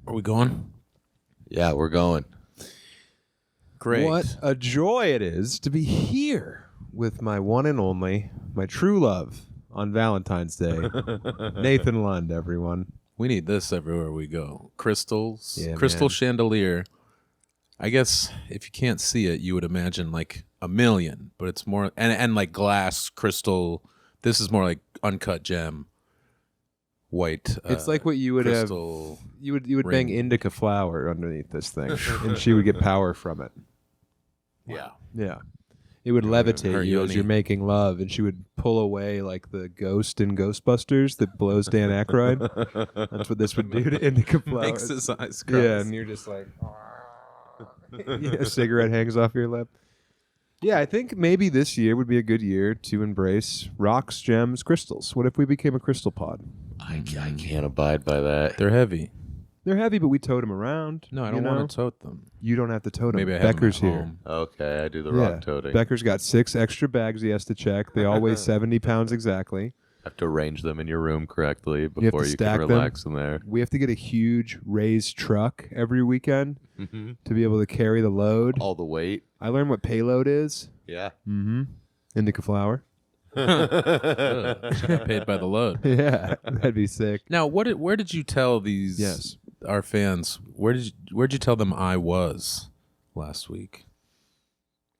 Are we going? Yeah, we're going. Great. What a joy it is to be here with my one and only, my true love on Valentine's Day. Nathan Lund, everyone. We need this everywhere we go. Crystals. Yeah, crystal man. chandelier. I guess if you can't see it, you would imagine like a million, but it's more and like glass crystal. This is more like uncut gem. White. It's like what you would have. crystal You would bang ring. indica flower underneath this thing, and she would get power from it. Yeah. Yeah. It would levitate Her you as yoni. you're making love, and she would pull away like the ghost in Ghostbusters that blows Dan Aykroyd. That's what this would do to indica flower. Makes his eyes cross. Yeah, and you're just like, yeah, a cigarette hangs off your lip. Yeah, I think maybe this year would be a good year to embrace rocks, gems, crystals. What if we became a crystal pod? I can't abide by that. They're heavy. They're heavy, but we tote them around. No, I don't want to tote them. You don't have to tote them. Maybe I have Becker's them at here. home. Okay, I do the Yeah. rock toting. Becker's got 6 extra bags he has to check. They all weigh 70 pounds exactly. Have to arrange them in your room correctly have to before you stack can them. relax in there. We have to get a huge raised truck every weekend Mm-hmm. to be able to carry the load. All the weight. I learned what payload is. Yeah. Mm-hmm. Indica flower. Ugh, she got paid by the load. Yeah, that'd be sick. Now, where did you tell these Yes. our fans? Where'd you tell them I was last week?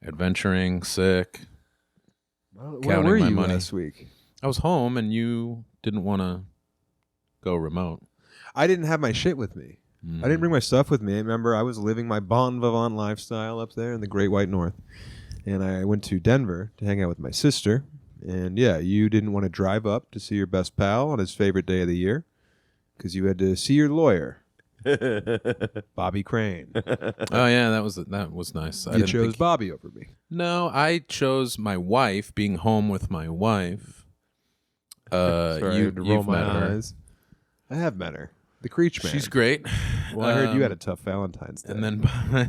Adventuring, sick. Where Counting were my you money. last week? I was home, and you didn't want to go remote. I didn't have my shit with me. Mm. I didn't bring my stuff with me. Remember, I was living my bon vivant lifestyle up there in the Great White North. And I went to Denver to hang out with my sister. And yeah, you didn't want to drive up to see your best pal on his favorite day of the year because you had to see your lawyer, Bobby Crane. Oh yeah, that was nice. I You didn't chose think- Bobby over me. No, I chose my wife. Being home with my wife. Sorry, I had to roll You've my met her. eyes. I have met her. The Creech Man. She's great. Well, I heard you had a tough Valentine's Day. And then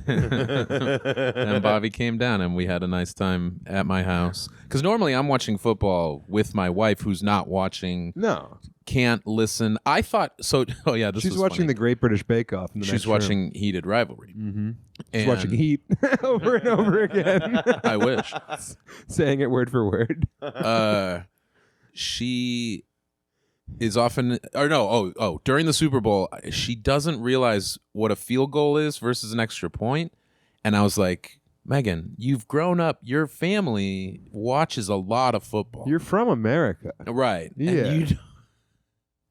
and Bobby came down, and we had a nice time at my house. Because normally I'm watching football with my wife, who's not watching, No. can't listen. I thought so. Oh yeah, this She's was watching funny. the Great British Bake Off. In the She's next watching Heated Rivalry. Mm-hmm. She's And watching Heat over and over again. I wish. Saying it word for word. She is often, or no, during the Super Bowl, she doesn't realize what a field goal is versus an extra point. And I was like, Megan, you've grown up. Your family watches a lot of football. You're from America. Right. Yeah. And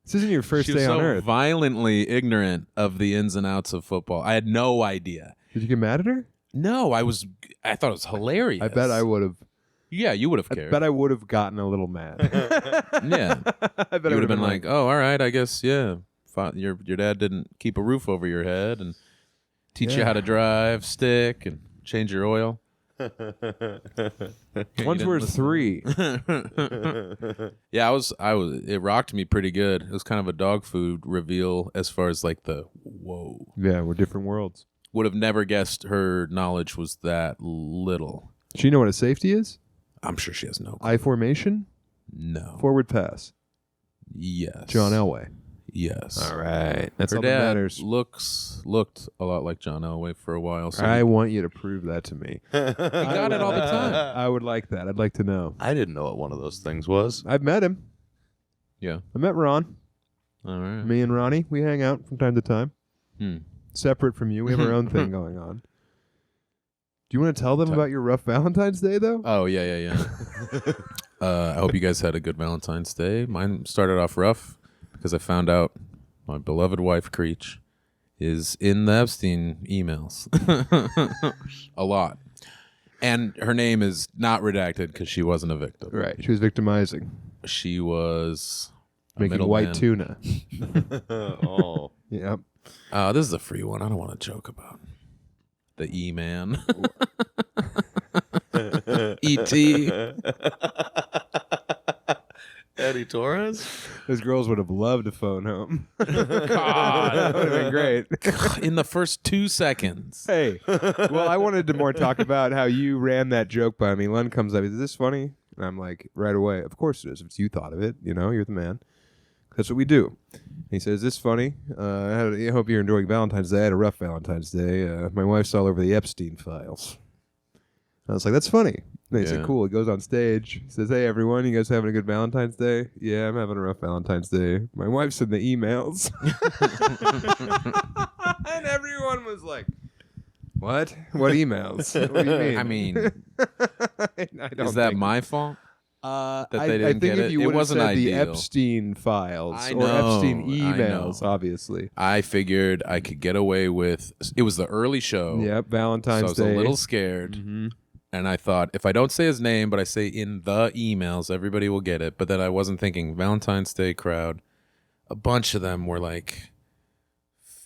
This isn't your first she day was on so Earth. violently ignorant of the ins and outs of football. I had no idea. Did you get mad at her? No, I thought it was hilarious. I bet I would have. Yeah, you would have I cared. bet I would have gotten a little mad. Yeah. I bet You I would have been like, oh, all right, I guess, yeah. Your dad didn't keep a roof over your head and teach you Yeah. how to drive, stick, and change your oil. one's worth 3. Yeah, I was. It rocked me pretty good. It was kind of a dog food reveal as far as like the whoa. Yeah, we're different worlds. Would have never guessed her knowledge was that little. Does she know what a safety is? I'm sure she has no clue. I formation, No. forward pass. Yes. John Elway. Yes. All right, that's Her all that dad matters. looked a lot like John Elway for a while. So I want you to prove that to me. he got it all the time. I would like that. I'd like to know. I didn't know what one of those things was. I've met him. Yeah. I met Ron. All right. Me and Ronnie, we hang out from time to time. Hmm. Separate from you. We have our own thing going on. Do you want to tell them about your rough Valentine's Day, though? Oh yeah. I hope you guys had a good Valentine's Day. Mine started off rough because I found out my beloved wife Creech is in the Epstein emails a lot, and her name is not redacted because she wasn't a victim. Right. She was victimizing. She was a Making white middleman. tuna. Oh. Yep. This is a free one. I don't want to joke about the E-Man. E.T. Eddie Torres? Those girls would have loved to phone home. God. That would have been great. In the first 2 seconds. Hey, well, I wanted to more talk about how you ran that joke by me. Lund comes up, is this funny? And I'm like, right away, of course it is. If it's you thought of it, you're the man. That's what we do. He says, "Is this funny? I hope you're enjoying Valentine's Day. I had a rough Valentine's Day. My wife's all over the Epstein files." I was like, "That's funny." And he said, "Cool." He goes on stage. He says, "Hey, everyone, you guys having a good Valentine's Day?" "Yeah, I'm having a rough Valentine's Day. My wife's in the emails." And everyone was like, "What? What emails? What do you mean?" I mean, I don't is that think- my fault? That they I didn't think get if it? you It would have wasn't said the ideal. Epstein files I or Epstein know, I emails, know. obviously. I figured I could get away with. It was the early show. Yep, So Valentine's I was Day. a little scared. Mhm. And I thought, if I don't say his name, but I say in the emails, everybody will get it. But then I wasn't thinking Valentine's Day crowd. A bunch of them were like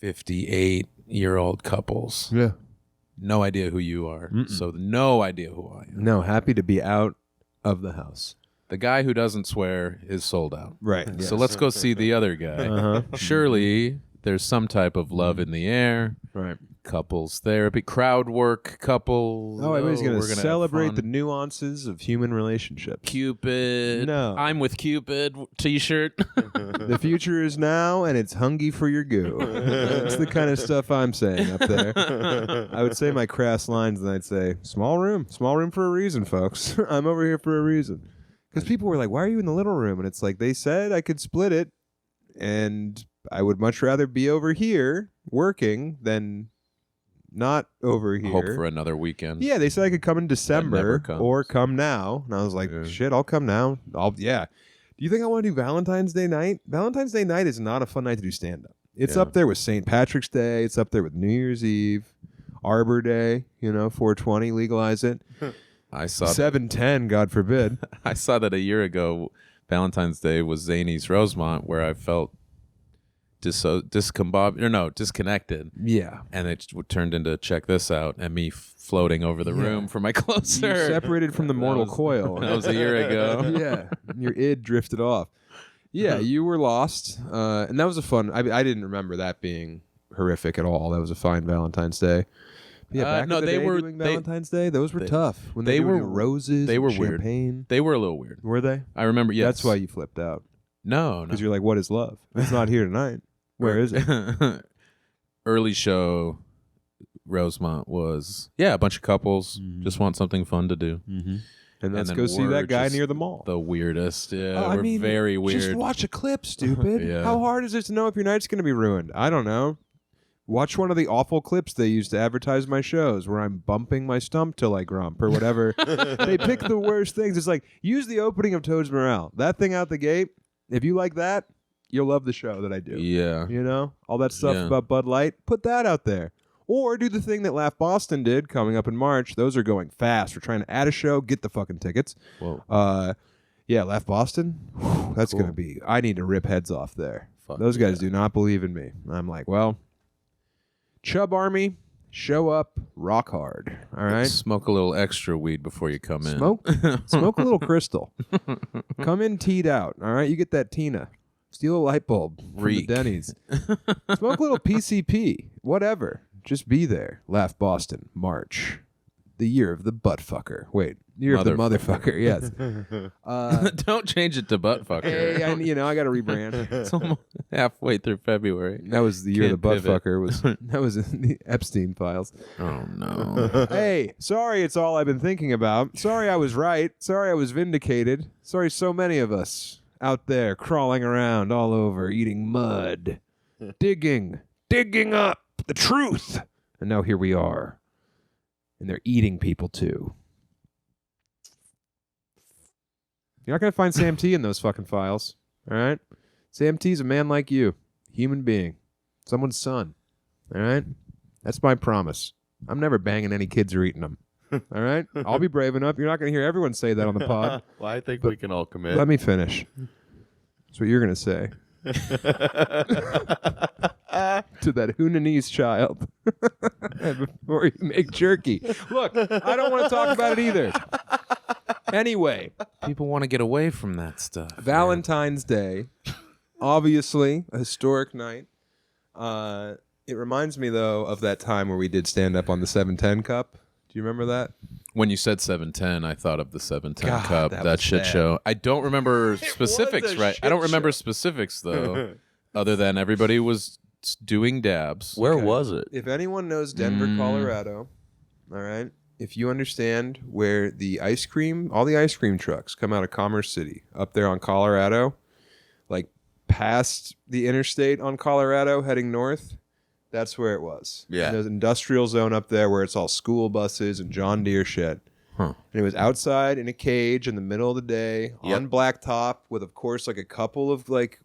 58-year-old couples. Yeah. No idea who you are. Mm-mm. So no idea who I am. No, happy to be out of the house. The guy who doesn't swear is sold out. Right. So let's go see the other guy. Uh-huh. Surely there's some type of love in the air. Right. Couples therapy, crowd work, couples. Oh, everybody's going we're to have celebrate fun. the nuances of human relationships. Cupid. No. I'm with Cupid t-shirt. The future is now, and it's hungy for your goo. That's the kind of stuff I'm saying up there. I would say my crass lines, and I'd say, small room for a reason, folks. I'm over here for a reason. Because people were like, why are you in the little room? And it's like, they said I could split it, and I would much rather be over here working than not over here. Hope for another weekend. Yeah, they said I could come in never December comes. or come now. And I was like, Yeah. shit, I'll come now. Yeah. Do you think I want to do Valentine's Day night? Valentine's Day night is not a fun night to do stand-up. It's Yeah. up there with St. Patrick's Day. It's up there with New Year's Eve, Arbor Day, 420, legalize it. I saw 710, God forbid. I saw that a year ago. Valentine's Day was Zany's Rosemont, where I felt disconnected, Yeah. and it turned into check this out, and me floating over the room for my You closer. separated from the mortal was- coil. That was a year ago. Yeah. Your id drifted off. Yeah, you were lost. And that was a fun... I didn't remember that being horrific at all. That was a fine Valentine's Day. Yeah, back no, in the they day were- doing they- Valentine's Day, those were tough. When they they were- were roses, they were and weird. champagne. They were a little weird. Were they? I remember. Yes, That's why you flipped out. No, Because you're like, what is love? It's not here tonight. Where is it? Early show, Rosemont was a bunch of couples just want something fun to do. Mm-hmm. And let's then go see we're that guy just near the mall. The weirdest. Yeah, Oh, we're very weird. Just watch a clip, stupid. Yeah. How hard is it to know if your night's going to be ruined? I don't know. Watch one of the awful clips they use to advertise my shows where I'm bumping my stump till I grump or whatever. They pick the worst things. It's like, use the opening of Toad's Morale. That thing out the gate, if you like that, you'll love the show that I do. Yeah. All that stuff Yeah. about Bud Light, put that out there. Or do the thing that Laugh Boston did coming up in March. Those are going fast. We're trying to add a show, get the fucking tickets. Whoa. Laugh Boston. Whew, that's Cool. going to be, I need to rip heads off there. Fuck Those guys yeah. do not believe in me. I'm like, well, Chub Army, show up, rock hard. All right? Smoke a little extra weed before you come in. Smoke a little crystal. Come in teed out. All right? You get that Tina. Steal a light bulb from Reek. the Denny's. Smoke a little PCP. Whatever. Just be there. Laugh Boston, March. The year of the butt fucker. Wait, year of the motherfucker. Yes. Don't change it to butt fucker. Hey, I got to rebrand. It's almost halfway through February. That was the year of the Can't butt pivot. fucker. That was in the Epstein files. Oh no. Hey, sorry, it's all I've been thinking about. Sorry, I was right. Sorry, I was vindicated. Sorry, so many of us out there crawling around all over, eating mud, digging up the truth. And now here we are. And they're eating people too. You're not going to find Sam T in those fucking files. All right? Sam T's a man like you. Human being. Someone's son. All right? That's my promise. I'm never banging any kids or eating them. All right? I'll be brave enough. You're not going to hear everyone say that on the pod. Well, I think we can all commit. Let me finish. That's what you're going to say to that Hunanese child before you make jerky. Look, I don't want to talk about it either. Anyway, People want to get away from that stuff. Valentine's Day, obviously a historic night. It reminds me, though, of that time where we did stand up on the 710 Cup. Do you remember that? When you said 710, I thought of the 710 God, Cup, that that was shit bad. show. I don't remember specifics, a right? I shit don't remember show. specifics, though, other than everybody was doing dabs. Where Okay. was it? If anyone knows Denver, Colorado, all right, if you understand where all the ice cream trucks come out of Commerce City, up there on Colorado, like past the interstate on Colorado heading north, that's where it was. Yeah. And there's an industrial zone up there where it's all school buses and John Deere shit. Huh. And it was outside in a cage in the middle of the day Yep. on blacktop with, of course, like a couple of like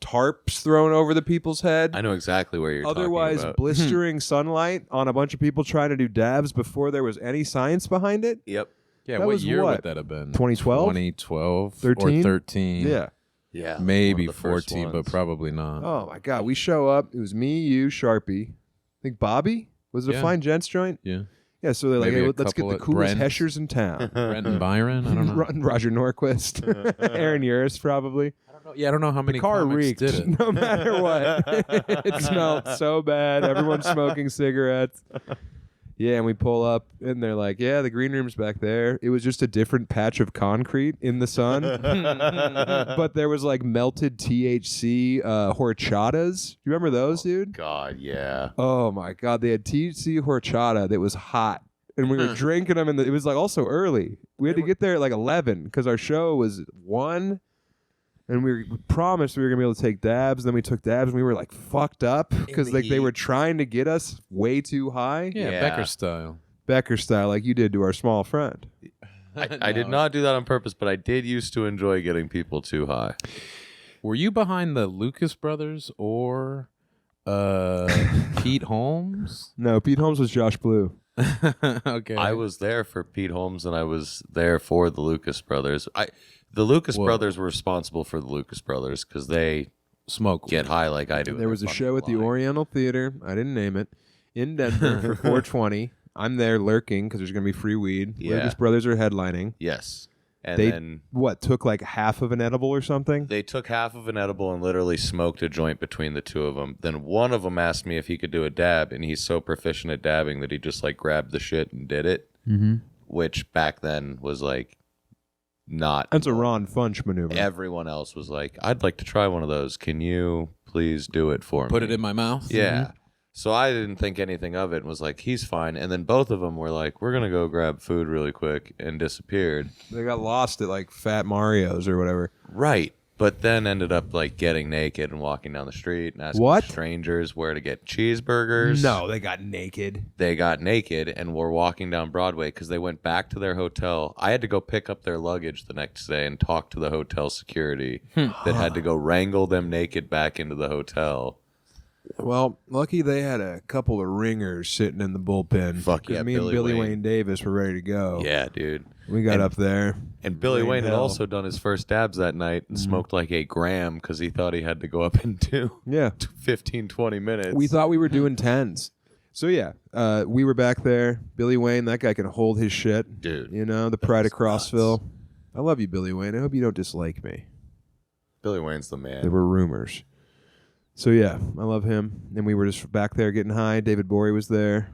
tarps thrown over the people's head. I know exactly where you're Otherwise, talking about. blistering sunlight on a bunch of people trying to do dabs before there was any science behind it. Yep. Yeah, That what was year what? would that have been? 2012? 2012 13? or 13. Yeah. Yeah. Maybe one of the first 14, but ones. probably not. Oh my God. We show up. It was me, you, Sharpie. I think Bobby. Was it a Yeah. Fine Gents joint? Yeah. Yeah. So they're like, Maybe hey, a let's get couple the of coolest Brent. heshers in town. Brent and Byron? I don't know. Roger Norquist, Aaron Uris, probably. Yeah, I don't know how many The car comics reeked. did it. No matter what, it smelled so bad. Everyone's smoking cigarettes. Yeah, and we pull up, and they're like, "Yeah, the green room's back there." It was just a different patch of concrete in the sun, but there was like melted THC horchatas. You remember those, dude? God, yeah. Oh my God, they had THC horchata that was hot, and we were drinking them, and it was like also early. We had to get there at like 11 because our show was 1. And we promised we were gonna be able to take dabs. And then we took dabs, and we were like fucked up because the like they heat. were trying to get us way too high, Yeah, Yeah. Becker style. Becker style, like you did to our small friend. I did not do that on purpose, but I did used to enjoy getting people too high. Were you behind the Lucas brothers or Pete Holmes? No, Pete Holmes was Josh Blue. Okay. I was there for Pete Holmes, and I was there for the Lucas brothers. The Lucas Whoa. brothers were responsible for the Lucas brothers because they smoke. get high like I do. There was a show at the Oriental Theater. I didn't name it in Denver for 420. I'm there lurking because there's gonna be free weed. Yeah. Lucas Brothers are headlining. Yes, and They then took like half of an edible or something. they took half of an edible and literally smoked a joint between the two of them. Then one of them asked me if he could do a dab, and he's so proficient at dabbing that he just like grabbed the shit and did it. Mm-hmm. Which back then was like not. That's a Ron Funch maneuver. Everyone else was like, "I'd like to try one of those. Can you please do it for me?" Put it in my mouth. Yeah. So I didn't think anything of it and was like, he's fine. And then both of them were like, we're going to go grab food really quick, and disappeared. They got lost at like Fat Mario's or whatever. Right. But then ended up like getting naked and walking down the street and asking What? strangers where to get cheeseburgers. No, they got naked. They got naked and were walking down Broadway because they went back to their hotel. I had to go pick up their luggage the next day and talk to the hotel security that had to go wrangle them naked back into the hotel. Well, lucky they had a couple of ringers sitting in the bullpen. Fuck 'Cause yeah, me and Billy Billy Wayne. Wayne Davis were ready to go. Yeah, dude. We got And- up there. And Billy Wayne Wayne had Hill. also done his first dabs that night and smoked like 8 gram because he thought he had to go up into Yeah. 15, 20 minutes. We thought we were doing tens. So yeah, we were back there. Billy Wayne, that guy can hold his shit. Dude, You know, the pride of was nuts. Crossville. I love you, Billy Wayne. I hope you don't dislike me. Billy Wayne's the man. There were rumors. So yeah, I love him. And we were just back there getting high. David Bory was there.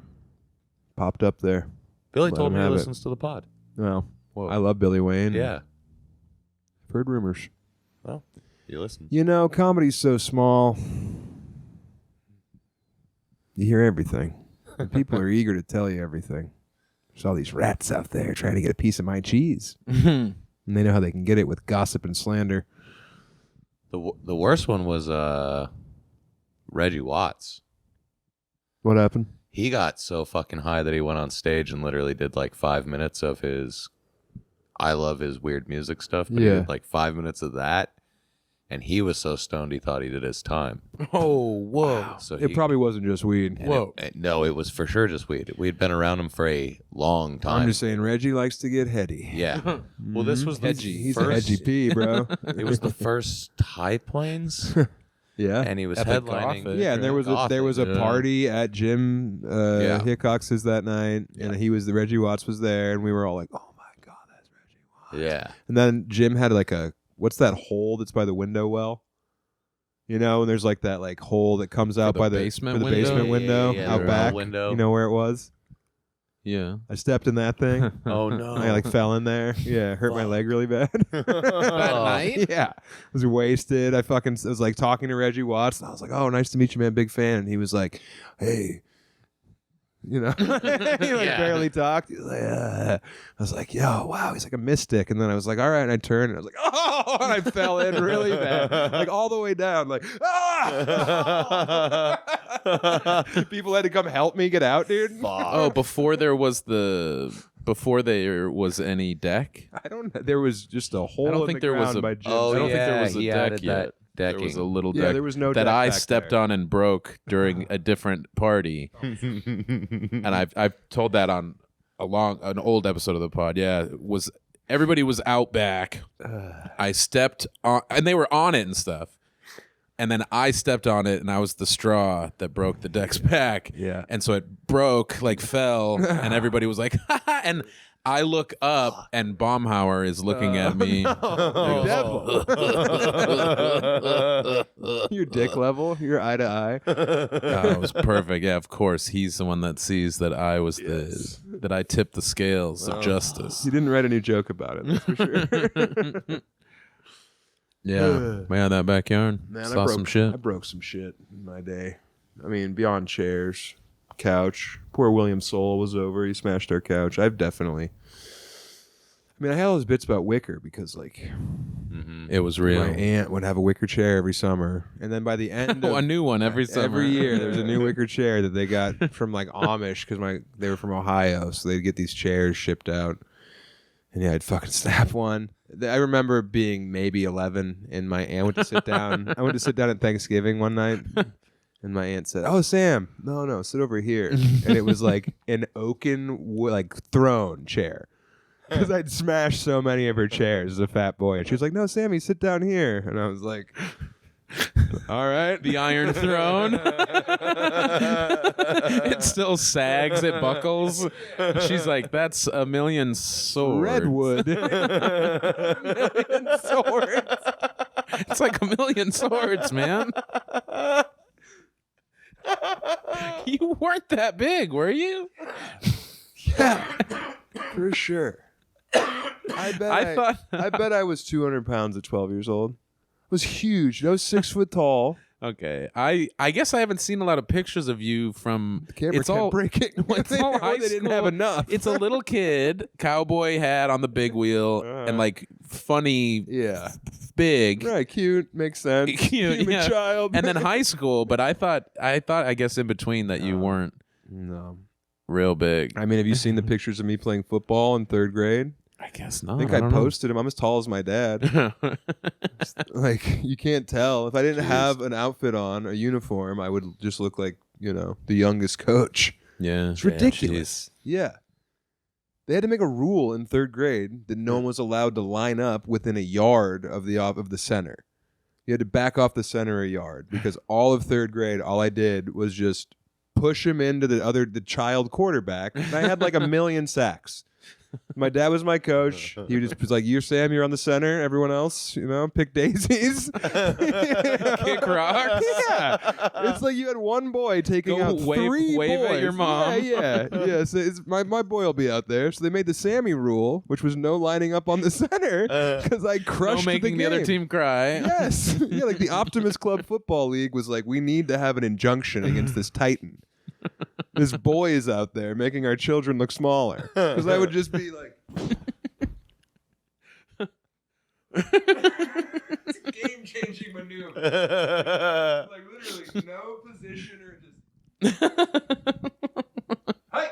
Popped up there. Billy Let told him me he have it. listens to the pod. Well, Whoa. I love Billy Wayne. Yeah. I've heard rumors. Well, you listen. You know, comedy's so small. You hear everything. And people are eager to tell you everything. There's all these rats out there trying to get a piece of my cheese. And they know how they can get it with gossip and slander. The worst one was Reggie Watts. What happened? He got so fucking high that he went on stage and literally did like 5 minutes of his I love his weird music stuff. But he Yeah. did like 5 minutes of that. And he was so stoned he thought he did his time. Oh, whoa. So It probably wasn't just weed. Whoa. No, it was for sure just weed. We'd been around him for a long time. I'm just saying, Reggie likes to get heady. Yeah. Well, this was the Hedgy. He's first, a hedgy P, bro. It was the first High Plains, Yeah. and he was Epic headlining. Gothic. Yeah, and there was a Yeah. party at Jim Yeah. Hickox's that night, and the Reggie Watts was there, and we were all like, "Oh my god, that's Reggie Watts!" Yeah. And then Jim had like what's that hole that's by the window well? You know, and there's like that like hole that comes out the by the basement for the window? basement window Yeah, out the back. window. You know where it was? Yeah. I stepped in that thing. Oh no! I like fell in there. Yeah, hurt my leg really bad. That night? Yeah, I was wasted. I was like talking to Reggie Watts. And I was like, "Oh, nice to meet you, man. Big fan." And he was like, "Hey." He like barely talked. He was like, I was like, yo, wow, he's like a mystic. And then I was like, all right. And I turned and I was like, oh, and I fell in really bad, like all the way down, like, ah! People had to come help me get out, dude. Oh, before there was any deck. I don't know. There was just a hole. I don't in think the there was ground a. by Jim's Oh, I don't yeah, think there was a he deck added yet. that There was decking. a little Yeah, deck there was no that deck I back stepped there. on and broke during a different party, and I've told that on an old episode of the pod. Yeah, everybody was out back. I stepped on, and they were on it and stuff. And then I stepped on it, and I was the straw that broke the deck's back. Yeah. And so it broke, like fell, and everybody was like, ha ha. And I look up, and Baumhauer is looking at me. Devil. Your dick level, your eye to eye. Oh, it was perfect. Yeah, of course. He's the one that sees that I was that I tipped the scales of justice. You didn't write a new joke about it, that's for sure. Yeah. Man, that backyard. Man, Saw some shit. I broke some shit in my day. I mean, beyond chairs, couch. Poor William Soul was over. He smashed our couch. I had all those bits about wicker because, like, It was real. my aunt would have a wicker chair every summer, and then by the end of A new one every summer. every year, there was a new wicker chair that they got from like Amish because they were from Ohio, so they'd get these chairs shipped out. And yeah, I'd fucking snap one. I remember being maybe 11, and my aunt went to sit down. I went to sit down at Thanksgiving one night, and my aunt said, "Oh, Sam, no, sit over here." And it was like an oaken throne chair. Because I'd smashed so many of her chairs as a fat boy. And she was like, "No, Sammy, sit down here." And I was like, all right. The Iron Throne. It still sags, it buckles. She's like, "That's a million swords." Redwood. Million swords. It's like a million swords, man. You weren't that big, were you? Yeah, for sure. I bet I was 200 pounds at 12 years old. I was huge. I was 6 foot tall. Okay, I guess I haven't seen a lot of pictures of you from. The camera it's kept all breaking. It's all high They didn't school. have enough. It's a little kid, cowboy hat on the big wheel, and like funny, Yeah. big, Right. Cute. Makes sense. Cute, Human yeah. child. and then high school. But I thought, I guess in between that you weren't No. real big. I mean, have you seen the pictures of me playing football in 3rd grade? I guess not. I think I posted him. I'm as tall as my dad. Like, you can't tell. If I didn't have an outfit on, a uniform, I would just look like, the youngest coach. Yeah, It's ridiculous. Yeah. They had to make a rule in 3rd grade that no one was allowed to line up within a yard of the center. You had to back off the center a yard because all of 3rd grade, all I did was just push him into the child quarterback. And I had like a million sacks. My dad was my coach. He just was like, "You're Sam. You're on the center. Everyone else, pick daisies, kick rocks." Yeah, it's like you had one boy taking Go out three wave boys. at your mom. Yeah. So my boy will be out there. So they made the Sammy rule, which was no lining up on the center because I No crushed making the the other game. team cry. Yes, yeah, like the Optimus Club Football League was like, we need to have an injunction against this Titan. This boy is out there making our children look smaller. Because I would just be like, it's a game-changing maneuver. Like literally no position or just. Hi.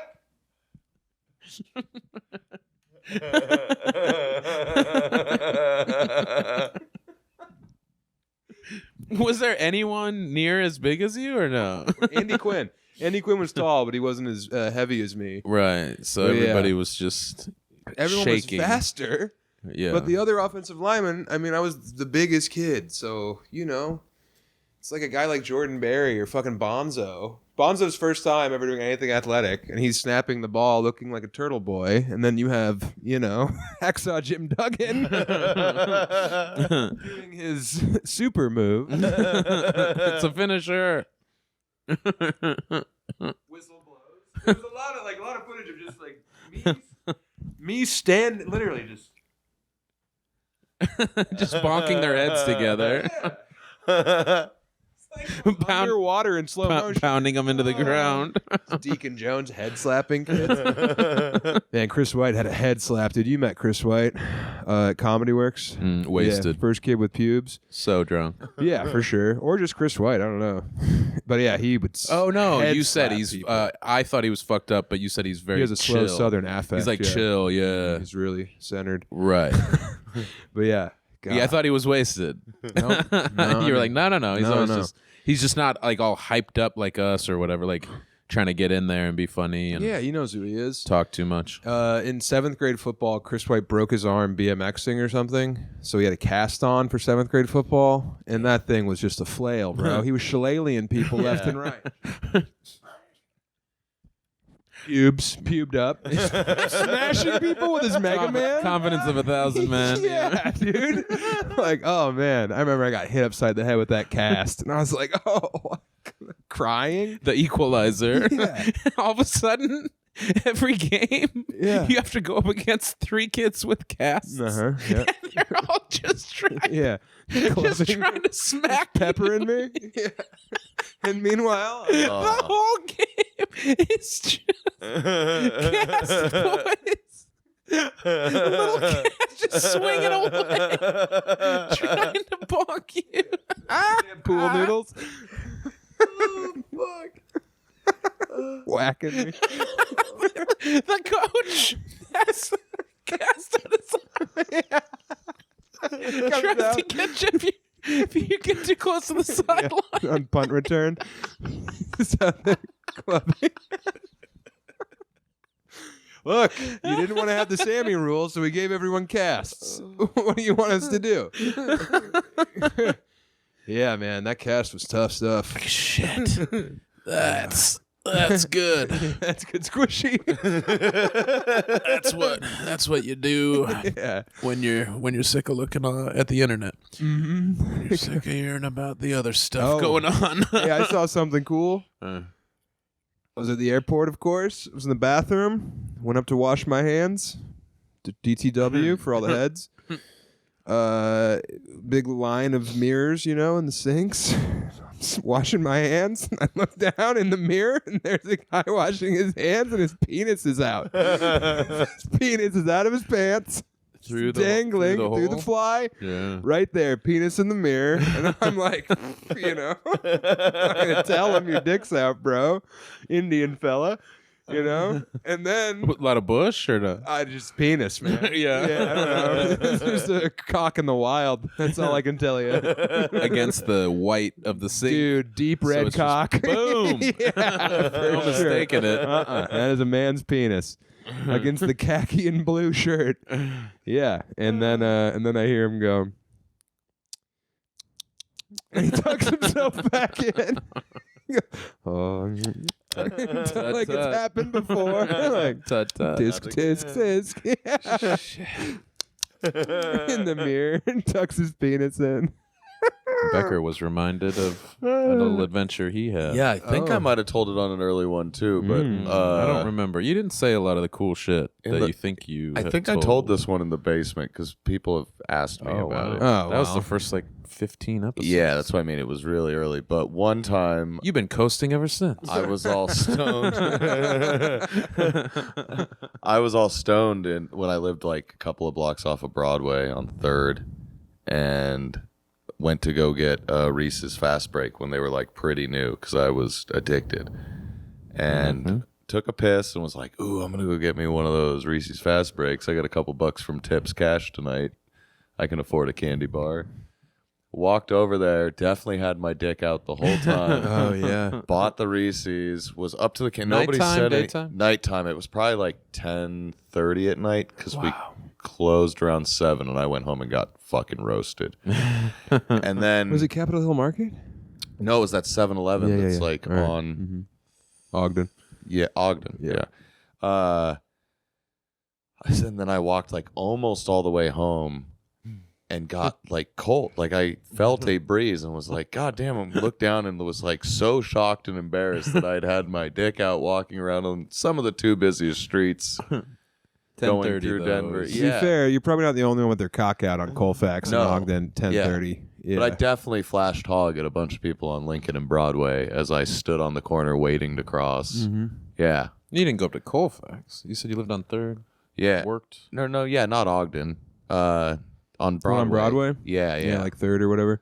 Was there anyone near as big as you or no? Andy Quinn. Andy Quinn was tall, but he wasn't as heavy as me. Right. So Yeah. everybody was just Everyone shaking. was faster. Yeah. But the other offensive lineman, I mean, I was the biggest kid, so it's like a guy like Jordan Berry or fucking Bonzo. Bonzo's first time ever doing anything athletic, and he's snapping the ball looking like a turtle boy. And then you have, Hacksaw Jim Duggan doing his super move. It's a finisher. Whistle blows. There's a lot of footage of just like he's literally just just bonking their heads together. underwater in slow motion. Pounding them into the ground. Deacon Jones head slapping kids. Man, Chris White had a head slap. Dude, you met Chris White at Comedy Works. Wasted. Yeah, first kid with pubes. So drunk. Yeah, for sure. Or just Chris White. I don't know. But yeah, he would. Oh no, head you said slap he's. people. I thought he was fucked up, but you said he's very. He has a slow chill. Southern affect. He's like chill, yeah. He's really centered. Right. But yeah. God. Yeah, I thought he was wasted. No, You were like, no. He's always no. he's just not like all hyped up like us or whatever, like trying to get in there and be funny and Yeah, he knows who he is. talk too much. In 7th grade football, Chris White broke his arm BMXing or something, so he had a cast on for 7th grade football, and that thing was just a flail, bro. He was shillelaghing people left and right. Pubed up, smashing people with his Mega Man. Confidence of 1,000 men. Yeah, dude. Like, oh man, I remember I got hit upside the head with that cast, and I was like, oh, crying. The Equalizer. Yeah. All of a sudden, every game, Yeah. you have to go up against 3 kids with casts. Yeah. And they're all just trying, Yeah. just trying to smack you. peppering me. Yeah. And meanwhile, The whole game is just cast boys. Little cats just swinging away, trying to bonk you. pool noodles. Fuck. Whacking me. The coach has cast on his arm. Tries out. to catch you if you get too close to the sideline. On punt return. So they're clubbing. Look, you didn't want to have the Sammy rule, so we gave everyone casts. What do you want us to do? Yeah, man, that cast was tough stuff. Shit. That's good. That's good squishy. That's what you do Yeah. when you're sick of looking at the internet. Mm-hmm. You're sick of hearing about the other stuff going on. Hey, I saw something cool. I was at the airport, of course. I was in the bathroom. Went up to wash my hands. DTW for all the heads. Big line of mirrors, in the sinks. I'm just washing my hands. And I look down in the mirror, and there's a guy washing his hands, and his penis is out. His penis is out of his pants. Dangling through the fly. Yeah. Right there, penis in the mirror. And I'm like, I'm going to tell him your dick's out, bro. Indian fella. And then A lot of bush or no? I just penis, man. Yeah. I don't know. It's just a cock in the wild. That's all I can tell you. Against the white of the sink. Dude, deep So red it's just cock. boom. Yeah, for No sure. mistaking it. That is a man's penis against the khaki and blue shirt. Yeah, and then I hear him go, and he tucks himself back in. Oh, like it's happened before. Like Tut-tut. tisk. Yeah. In the mirror, and tucks his penis in. Becker was reminded of a little adventure he had. Yeah, I think I might have told it on an early one too, but I don't remember. You didn't say a lot of the cool shit that you think you. I had think I told this one in the basement because people have asked me about it. Oh, that was the first 15 episodes. Yeah, that's what I mean. It was really early, but one time You've been coasting ever since. I was all stoned. I was all stoned when I lived like a couple of blocks off of Broadway on 3rd, and went to go get Reese's Fast Break when they were like pretty new because I was addicted, and took a piss and was like, "Ooh, I'm gonna go get me one of those Reese's Fast Breaks. I got a couple bucks from Tips Cash tonight. I can afford a candy bar." Walked over there, definitely had my dick out the whole time. Oh yeah. Bought the Reese's, was up to the can. Nighttime, Nobody said daytime? Nighttime. It was probably like 10:30 at night because we closed around 7, and I went home and got fucking roasted. And then Was it Capitol Hill Market? no, it was that 7-Eleven Yeah, that's yeah. like All right. on Ogden. Ogden. Yeah. And then I walked like almost all the way home and got like cold. Like I felt a breeze and was like, God damn, I looked down and was like so shocked and embarrassed that I'd had my dick out walking around on some of the 2 busiest streets going 10:30 through though Denver. is- To be fair, you're probably not the only one with their cock out on Colfax No. and Ogden 10:30. Yeah. But I definitely flashed hog at a bunch of people on Lincoln and Broadway as I stood on the corner waiting to cross. Mm-hmm. Yeah. You didn't go up to Colfax. You said you lived on 3rd. Yeah. Worked. No, yeah, not Ogden. On Broadway. On Broadway? Yeah, yeah. like 3rd or whatever.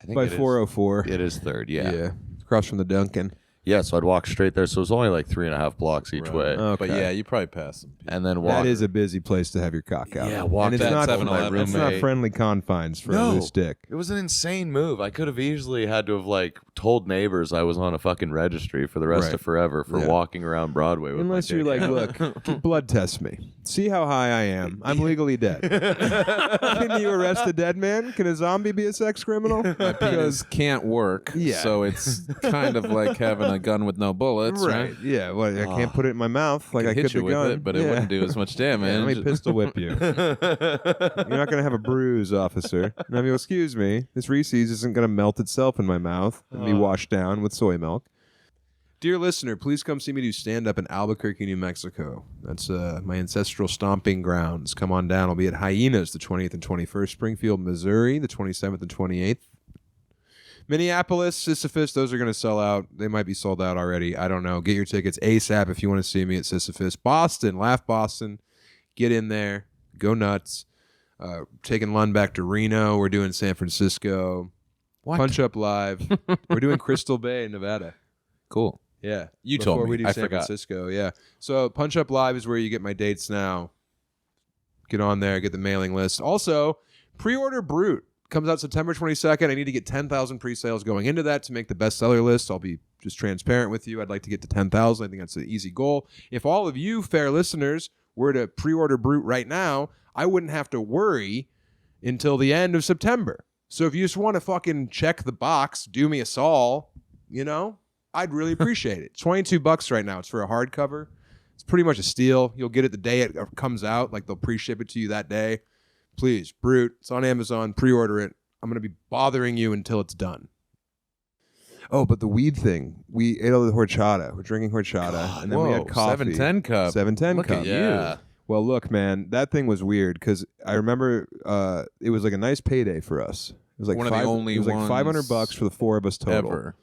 I think By it is- 404. It is 3rd, yeah. Across from the Dunkin'. Yeah, so I'd walk straight there. So it was only like 3.5 blocks each Right. way. Okay. But yeah, you probably passed some people. And then walk. That is a busy place to have your cock out. Yeah, on. walk and it's that not 7-Eleven. It's not friendly confines for a No. loose dick. It was an insane move. I could have easily had to have like told neighbors I was on a fucking registry for the rest Right. of forever for Yeah. walking around Broadway with Unless my you're dick like, out. look, blood test me. See how high I am. I'm legally dead. Can you arrest a dead man? Can a zombie be a sex criminal? My penis can't work. Yeah. So it's kind of like having a gun with no bullets, right? Yeah. Well, I can't put it in my mouth like I Hit could you the with gun. it, but it Yeah. wouldn't do as much Yeah, damage. let me pistol whip you. You're not going to have a bruise, officer. Now, if you'll excuse me, this Reese's isn't going to melt itself in my mouth and be washed down with soy milk. Dear listener, please come see me do stand-up in Albuquerque, New Mexico. That's my ancestral stomping grounds. Come on down. I'll be at Hyenas the 20th and 21st. Springfield, Missouri, the 27th and 28th. Minneapolis, Sisyphus, those are going to sell out. They might be sold out already. I don't know. Get your tickets ASAP if you want to see me at Sisyphus. Boston, Laugh Boston. Get in there. Go nuts. Taking Lund back to Reno. We're doing San Francisco. What? Punch Up Live. We're doing Crystal Bay, Nevada. Cool. Yeah. You Before told me. we do I San forgot. Francisco, yeah. So Punch Up Live is where you get my dates now. Get on there, get the mailing list. Also, pre-order Brute. Comes out September 22nd. I need to get 10,000 pre-sales going into that to make the bestseller list. I'll be just transparent with you. I'd like to get to 10,000. I think that's an easy goal. If all of you fair listeners were to pre-order Brute right now, I wouldn't have to worry until the end of September. So if you just want to fucking check the box, do me a sol, you know, I'd really appreciate it. $22 right now. It's for a hardcover. It's pretty much a steal. You'll get it the day it comes out. Like they'll pre-ship it to you that day. Please, Brute. It's on Amazon. Pre-order it. I'm going to be bothering you until it's done. Oh, but the weed thing. We ate all the horchata. We're drinking horchata. And then we had coffee. 710 cup. 710 Look cup. at Yeah. you. Well, look, man, that thing was weird because I remember it was like a nice payday for us. It was like One of the only it was like ones $500 for the four of us total. Ever.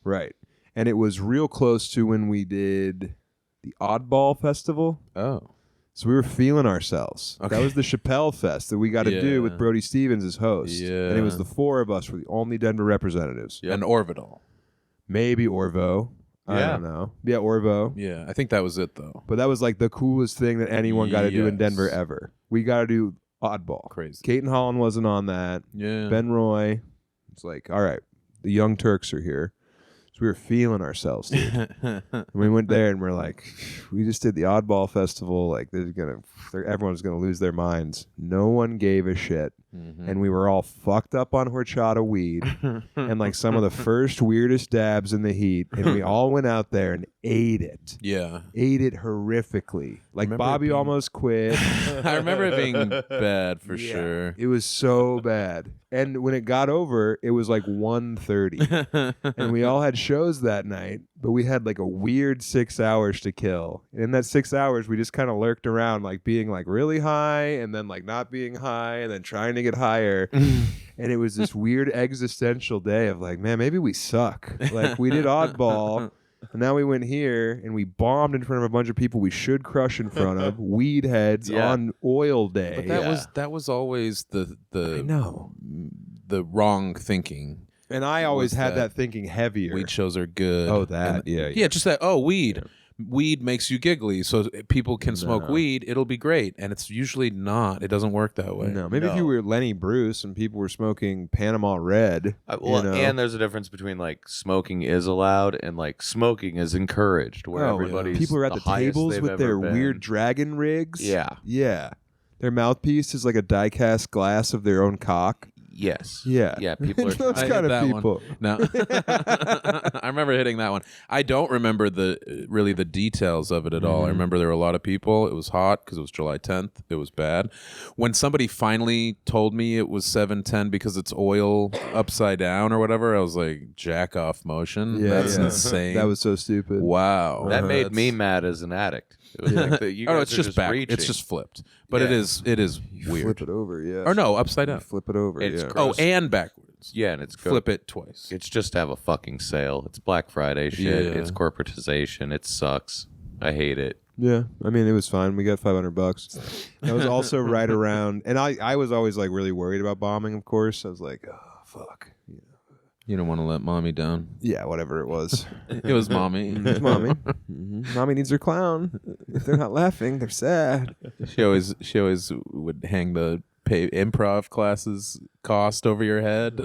Right. And it was real close to when we did the Oddball Festival. Oh. So we were feeling ourselves. Okay. That was the Chappelle Fest that we got to do Yeah. with Brody Stevens as host. Yeah. And it was the four of us were the only Denver representatives. Yep. And Orbital. Maybe Orvo. I Yeah. don't know. Yeah, Orvo. Yeah, I think that was it though. But that was like the coolest thing that anyone got to do in Yes. Denver ever. We got to do Oddball. Crazy. Caton Holland wasn't on that. Yeah. Ben Roy. It's like, all right, the Young Turks are here. So we were feeling ourselves, dude. And we went there and we're like, we just did the Oddball Festival. Like, everyone's gonna lose their minds. No one gave a shit, and we were all fucked up on horchata weed and like some of the first weirdest dabs in the heat. And we all went out there and ate it. Yeah. Ate it horrifically. Like Remember it Bobby being- almost quit. I remember it being bad for Yeah. sure. It was so bad. And when it got over, it was like 1:30. And we all had shows that night, but we had like a weird 6 hours to kill. And in that 6 hours, we just kind of lurked around, like being like really high and then like not being high and then trying to get higher. And it was this weird existential day of like, man, maybe we suck. Like we did Oddball. And now we went here and we bombed in front of a bunch of people we should crush in front of, weed heads Yeah. on oil day. But Yeah. that was always I the know. the wrong thinking. And I always Was had that that thinking heavier. Weed shows are good. Oh, that. And- Yeah. yeah, just that. Oh, weed. Weed makes you giggly, so if people can smoke No. weed. It'll be great, and it's usually not. It doesn't work that way. No, maybe if No. you were Lenny Bruce and people were smoking Panama Red. Well, you know? and there's a difference between like smoking is allowed and like smoking is encouraged, where Oh, yeah. everybody's people are at the highest tables they've with ever their been. weird dragon rigs. Yeah. Yeah. Their mouthpiece is like a die-cast glass of their own cock. Yes. Yeah. Yeah. People are. Those I kind hit of that people. one. No, I remember hitting that one. I don't remember really the details of it at all. I remember there were a lot of people. It was hot because it was July 10th. It was bad. When somebody finally told me it was 7:10 because it's oil upside down or whatever, I was like, jack off motion. Yeah, That's yeah. insane. That was so stupid. wow. That made That's- me mad as an addict. It was like you Oh, guys it's are just back. reaching. It's just flipped, but Yeah. it is You weird. flip it over, yeah. Or no, upside You down. flip it over, It's yeah. gross. Oh, and backwards. Yeah, and it's Flip it twice. It's just to have a fucking sale. It's Black Friday shit. Yeah. It's corporatization. It sucks. I hate it. Yeah, I mean, it was fine. We got $500. That was also right around, and I was always like really worried about bombing. Of course, I was like, oh fuck, You don't want to let mommy down. yeah, whatever it was. It was mommy. It's mommy. Mommy needs her clown. If they're not laughing, they're sad. She always would hang the pay improv classes cost over your head.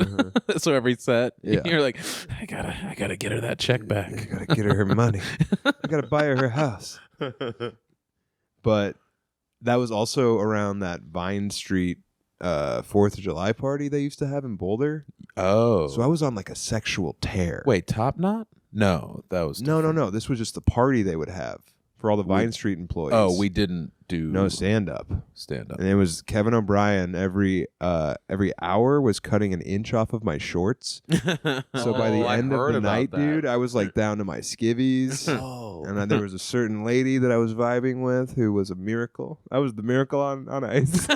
So every set, Yeah. you're like, I gotta get her that check back. I gotta get her money. I gotta buy her house. But that was also around that Vine Street 4th of July party they used to have in Boulder. Oh, So I was on like a sexual tear. wait, Top Knot? No, that was No. This was just the party they would have for all the Vine Street employees. Oh, we didn't do no stand up. stand up. And it was Kevin O'Brien every hour was cutting an inch off of my shorts. So by the I end of heard the about night, that. dude, I was like down to my skivvies. Oh. And then there was a certain lady that I was vibing with who was a miracle. I was the miracle on ice.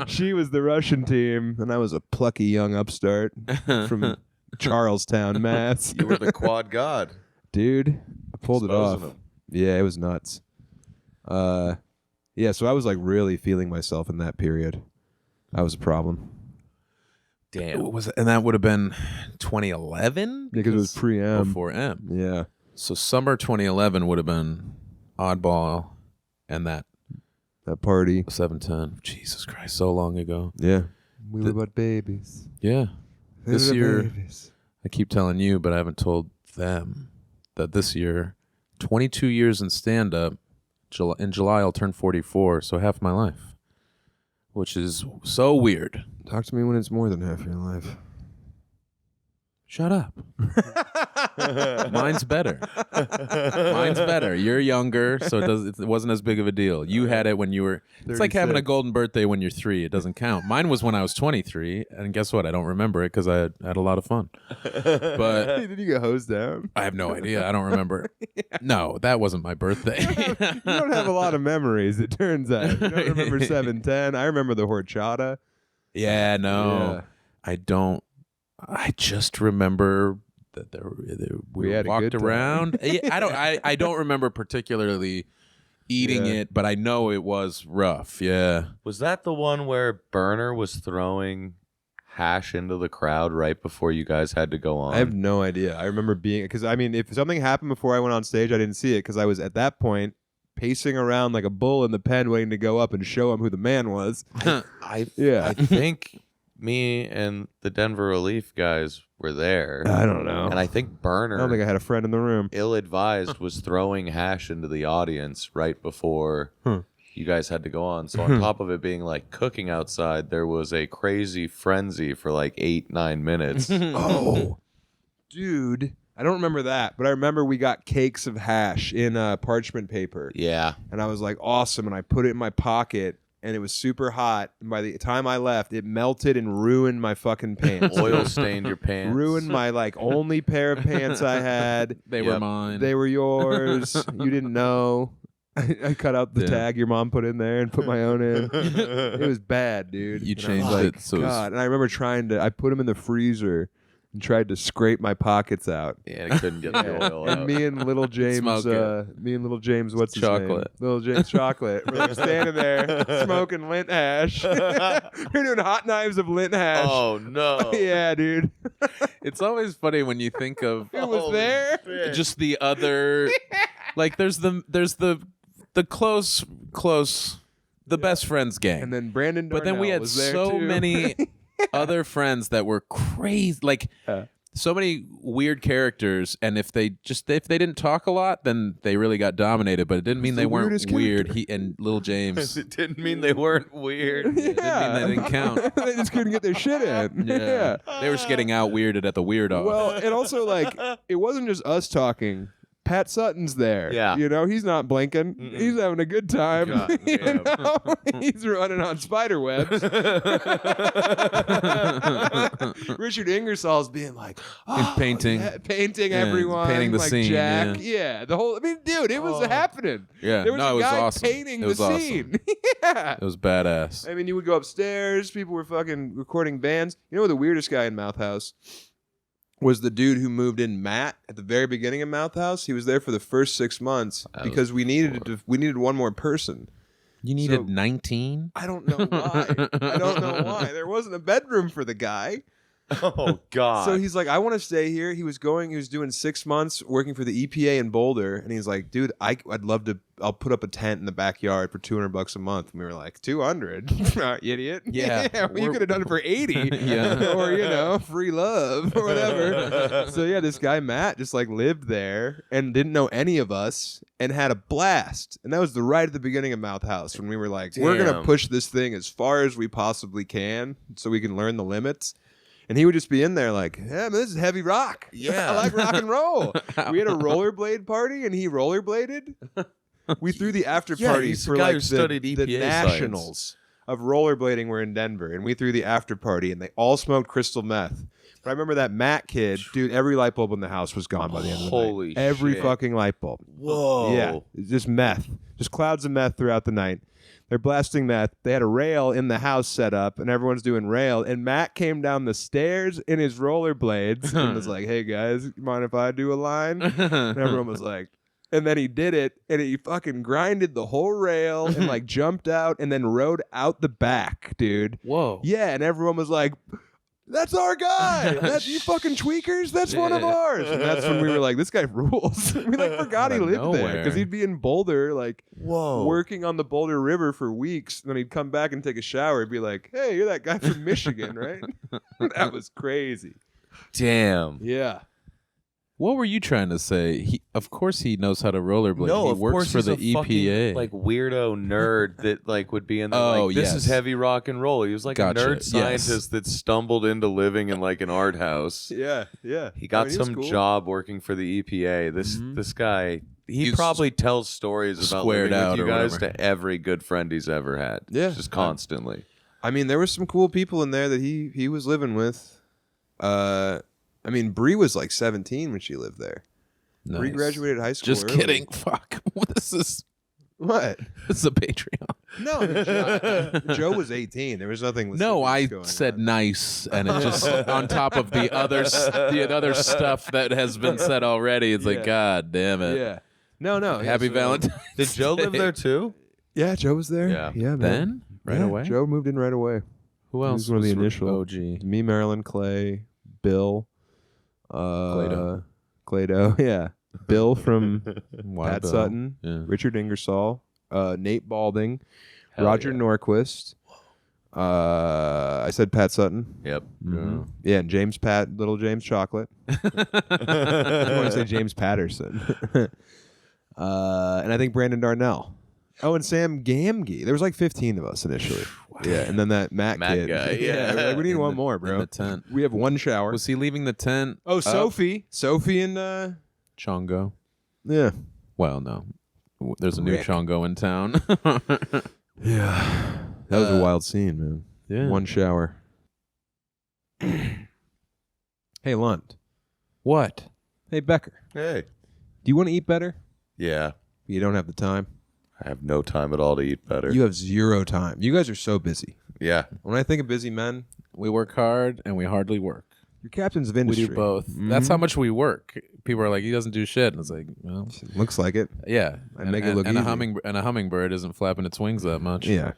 She was the Russian team, and I was a plucky young upstart from Charlestown, Mass. You were the quad god. Dude, I pulled it Exposing off. him. Yeah, it was nuts. Yeah, so I was like really feeling myself in that period. That was a problem. Damn. And that would have been 2011 Because it was pre-M. before M. Yeah. So summer 2011 would have been Oddball and that That party. 710. Jesus Christ, so long ago. Yeah. We were but babies. Yeah. We This were year- babies. I keep telling you, but I haven't told them that this year, 22 years in stand-up, in July I'll turn 44, so half my life, which is so weird. Talk to me when it's more than half your life. Shut up. Mine's better. Mine's better. You're younger, so it wasn't as big of a deal. You had it when you were. It's like having a 36. golden birthday when you're 3. It doesn't count. Mine was when I was 23, and guess what? I don't remember it because I had a lot of fun. But Did you get hosed down? I have no idea. I don't remember. No, that wasn't my birthday. You don't have a lot of memories, it turns out. You don't remember 710. I remember the horchata. Yeah, no, Yeah. I don't. I just remember that we We had a walked good time. around. Yeah, I don't remember particularly eating Yeah. it, but I know it was rough. Yeah. Was that the one where Burner was throwing hash into the crowd right before you guys had to go on? I have no idea. I remember being, because I mean, if something happened before I went on stage, I didn't see it because I was at that point pacing around like a bull in the pen waiting to go up and show him who the man was. I Yeah. think me and the Denver Relief guys were there. I don't know. And I think Burner, I don't think I had a friend in the room. ill-advised, was throwing hash into the audience right before you guys had to go on. So on top of it being like cooking outside, there was a crazy frenzy for like 8-9 minutes. Oh, dude. I don't remember that, but I remember we got cakes of hash in parchment paper. Yeah. And I was like, awesome. And I put it in my pocket, and it was super hot. And by the time I left, it melted and ruined my fucking pants. Oil stained your pants. Ruined my like only pair of pants I had. They were Yep. mine. They were yours. You didn't know. I cut out the Yeah. tag your mom put in there and put my own in. It was bad, dude. You And I was changed like, it so it was- God. And I remember I put them in the freezer and tried to scrape my pockets out. Yeah, I couldn't get the oil And out. me and little James, Smoke what's his Chocolate. name? Little James Chocolate. We're like standing there smoking Lint Hash. We're doing hot knives of Lint Hash. Oh, no. Yeah, dude. It's always funny when you think of It was Holy there. shit. just the other, like there's the close, the best friends gang. And then Brandon But then we Darnell had was there so too. many other friends that were crazy. Like, Yeah. so many weird characters, and if they didn't talk a lot, then they really got dominated. But it didn't mean they weren't weird. character. He and Little James. It didn't mean they weren't weird. It didn't mean they didn't count. They just couldn't get their shit in. Yeah. They were just getting out weirded at the weird off. Well, and also like it wasn't just us talking. Pat Sutton's there. Yeah. You know, he's not blinking. He's having a good time. God You damn. know? He's running on spider webs. Richard Ingersoll's being like, He's painting. painting Yeah, everyone. painting the like scene, Jack. yeah. The whole, I mean, dude, it was happening. Yeah. There was No, a it was guy awesome. painting It was the awesome. scene. Yeah. It was badass. I mean, you would go upstairs. People were fucking recording bands. You know, the weirdest guy in Mouth House was the dude who moved in, Matt, at the very beginning of Mouth House. He was there for the first 6 months because we needed one more person. You needed 19? I don't know why. I don't know why. There wasn't a bedroom for the guy. Oh God. So he's like, I want to stay here. He was doing 6 months working for the EPA in Boulder, and he's like, dude, I'd love to. I'll put up a tent in the backyard for $200 a month. And we were like, 200, idiot. Yeah. Well, you could have done it for 80. Yeah. Or free love or whatever. So yeah, this guy Matt just like lived there and didn't know any of us and had a blast. And that was right at the beginning of Mouth House when we were like, we're gonna Damn. push this thing as far as we possibly can so we can learn the limits. And he would just be in there like, yeah, man, this is heavy rock. Yeah. I like rock and roll. We had a rollerblade party and he rollerbladed. We threw the after Yeah, party he's the for guy like who studied the EPA nationals of rollerblading were in Denver. And we threw the after party and they all smoked crystal meth. But I remember that Matt kid, dude, every light bulb in the house was gone by the end of the Holy night. Every shit. fucking light bulb. Whoa. Yeah, it's just meth. Just clouds of meth throughout the night. They're blasting meth. They had a rail in the house set up, and everyone's doing rail. And Matt came down the stairs in his rollerblades and was like, hey, guys, you mind if I do a line? And everyone was like, and then he did it, and he fucking grinded the whole rail and, like, jumped out and then rode out the back, dude. Whoa. Yeah, and everyone was like, that's our guy. That's you fucking tweakers. That's one of ours. And that's when we were like, this guy rules. We like forgot he Out of lived there nowhere. because he'd be in Boulder, like Whoa. working on the Boulder River for weeks. And then he'd come back and take a shower. He'd be like, hey, you're that guy from Michigan, right? That was crazy. Damn. Yeah. What were you trying to say? Of course he knows how to rollerblade. No, he of works course for he's the a fucking, EPA. like weirdo nerd that like would be in the Oh, like this is yes. heavy rock and roll. He was like Gotcha, a nerd yes. scientist that stumbled into living in like an art house. Yeah. Yeah. He got I mean, he was some cool. job working for the EPA. This guy, he He's probably tells stories about squared living out with you or guys whatever. to every good friend he's ever had. Yeah. Just constantly. I mean, there were some cool people in there that he was living with. I mean, Bree was like 17 when she lived there. Bree Nice. graduated high school. Just early. kidding. Fuck. This is What? a Patreon. No, I mean, Joe was 18. There was nothing. No, I going said on. nice, and it just on top of the other stuff that has been said already. It's Yeah. like, God damn it. Yeah. No. Happy so- Valentine's. Did Joe live Day. there too? Yeah, Joe was there. Yeah. Yeah, man. Then right Yeah, away. Joe moved in right away. Who He else? was one of the was initial OG. Me, Marilyn, Clay, Bill, Clado. Clado. Yeah, Bill from Wild Pat Bill. Sutton, Yeah. Richard Ingersoll, Nate Balding, Hell Roger yeah. Norquist. I said Pat Sutton. Yep. Mhm. Yeah, and Little James Chocolate. I want to say James Patterson. And I think Brandon Darnell. Oh, and Sam Gamgee. There was like 15 of us initially. Yeah, and then that Matt kid. guy, Yeah, yeah. we need In one the- more, in bro. the tent. We have one shower. Was he leaving the tent? Oh, up? Sophie and Chongo. yeah. Well, no. There's a new Rick. Chongo in town. Yeah. That was a wild scene, man. Yeah. One shower. Hey, Lund. What? Hey, Becker. Hey. Do you want to eat better? Yeah. You don't have the time. I have no time at all to eat better. You have zero time. You guys are so busy. Yeah. When I think of busy men, We work hard and we hardly work. you're captains of We industry. do both. That's how much we work. People are like, he doesn't do shit. And it's like, well, Looks like it. yeah. I make it look and a easy. hummingbird isn't flapping its wings that much. Yeah.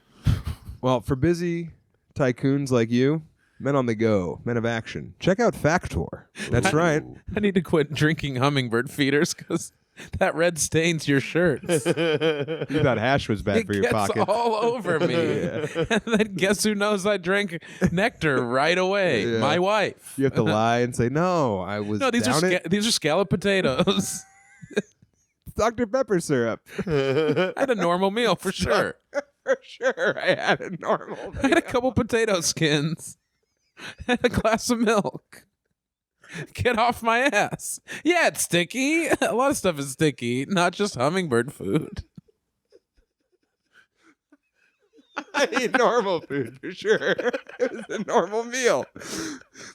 Well, for busy tycoons like you, men on the go, men of action, check out Factor. That's right. I need to quit drinking hummingbird feeders because That red stains your shirts. You thought hash was bad It for your gets pocket. all over me. And then guess who knows I drank nectar right away? Yeah. My wife. You have to lie and say, no, I was No, these down are it. these are scalloped potatoes. Dr. Pepper syrup. I had a normal meal for sure. For sure, I had a normal I had a couple potato skins and a glass of milk. Get off my ass. Yeah, it's sticky. A lot of stuff is sticky, not just hummingbird food. I ate normal food for sure. It was a normal meal.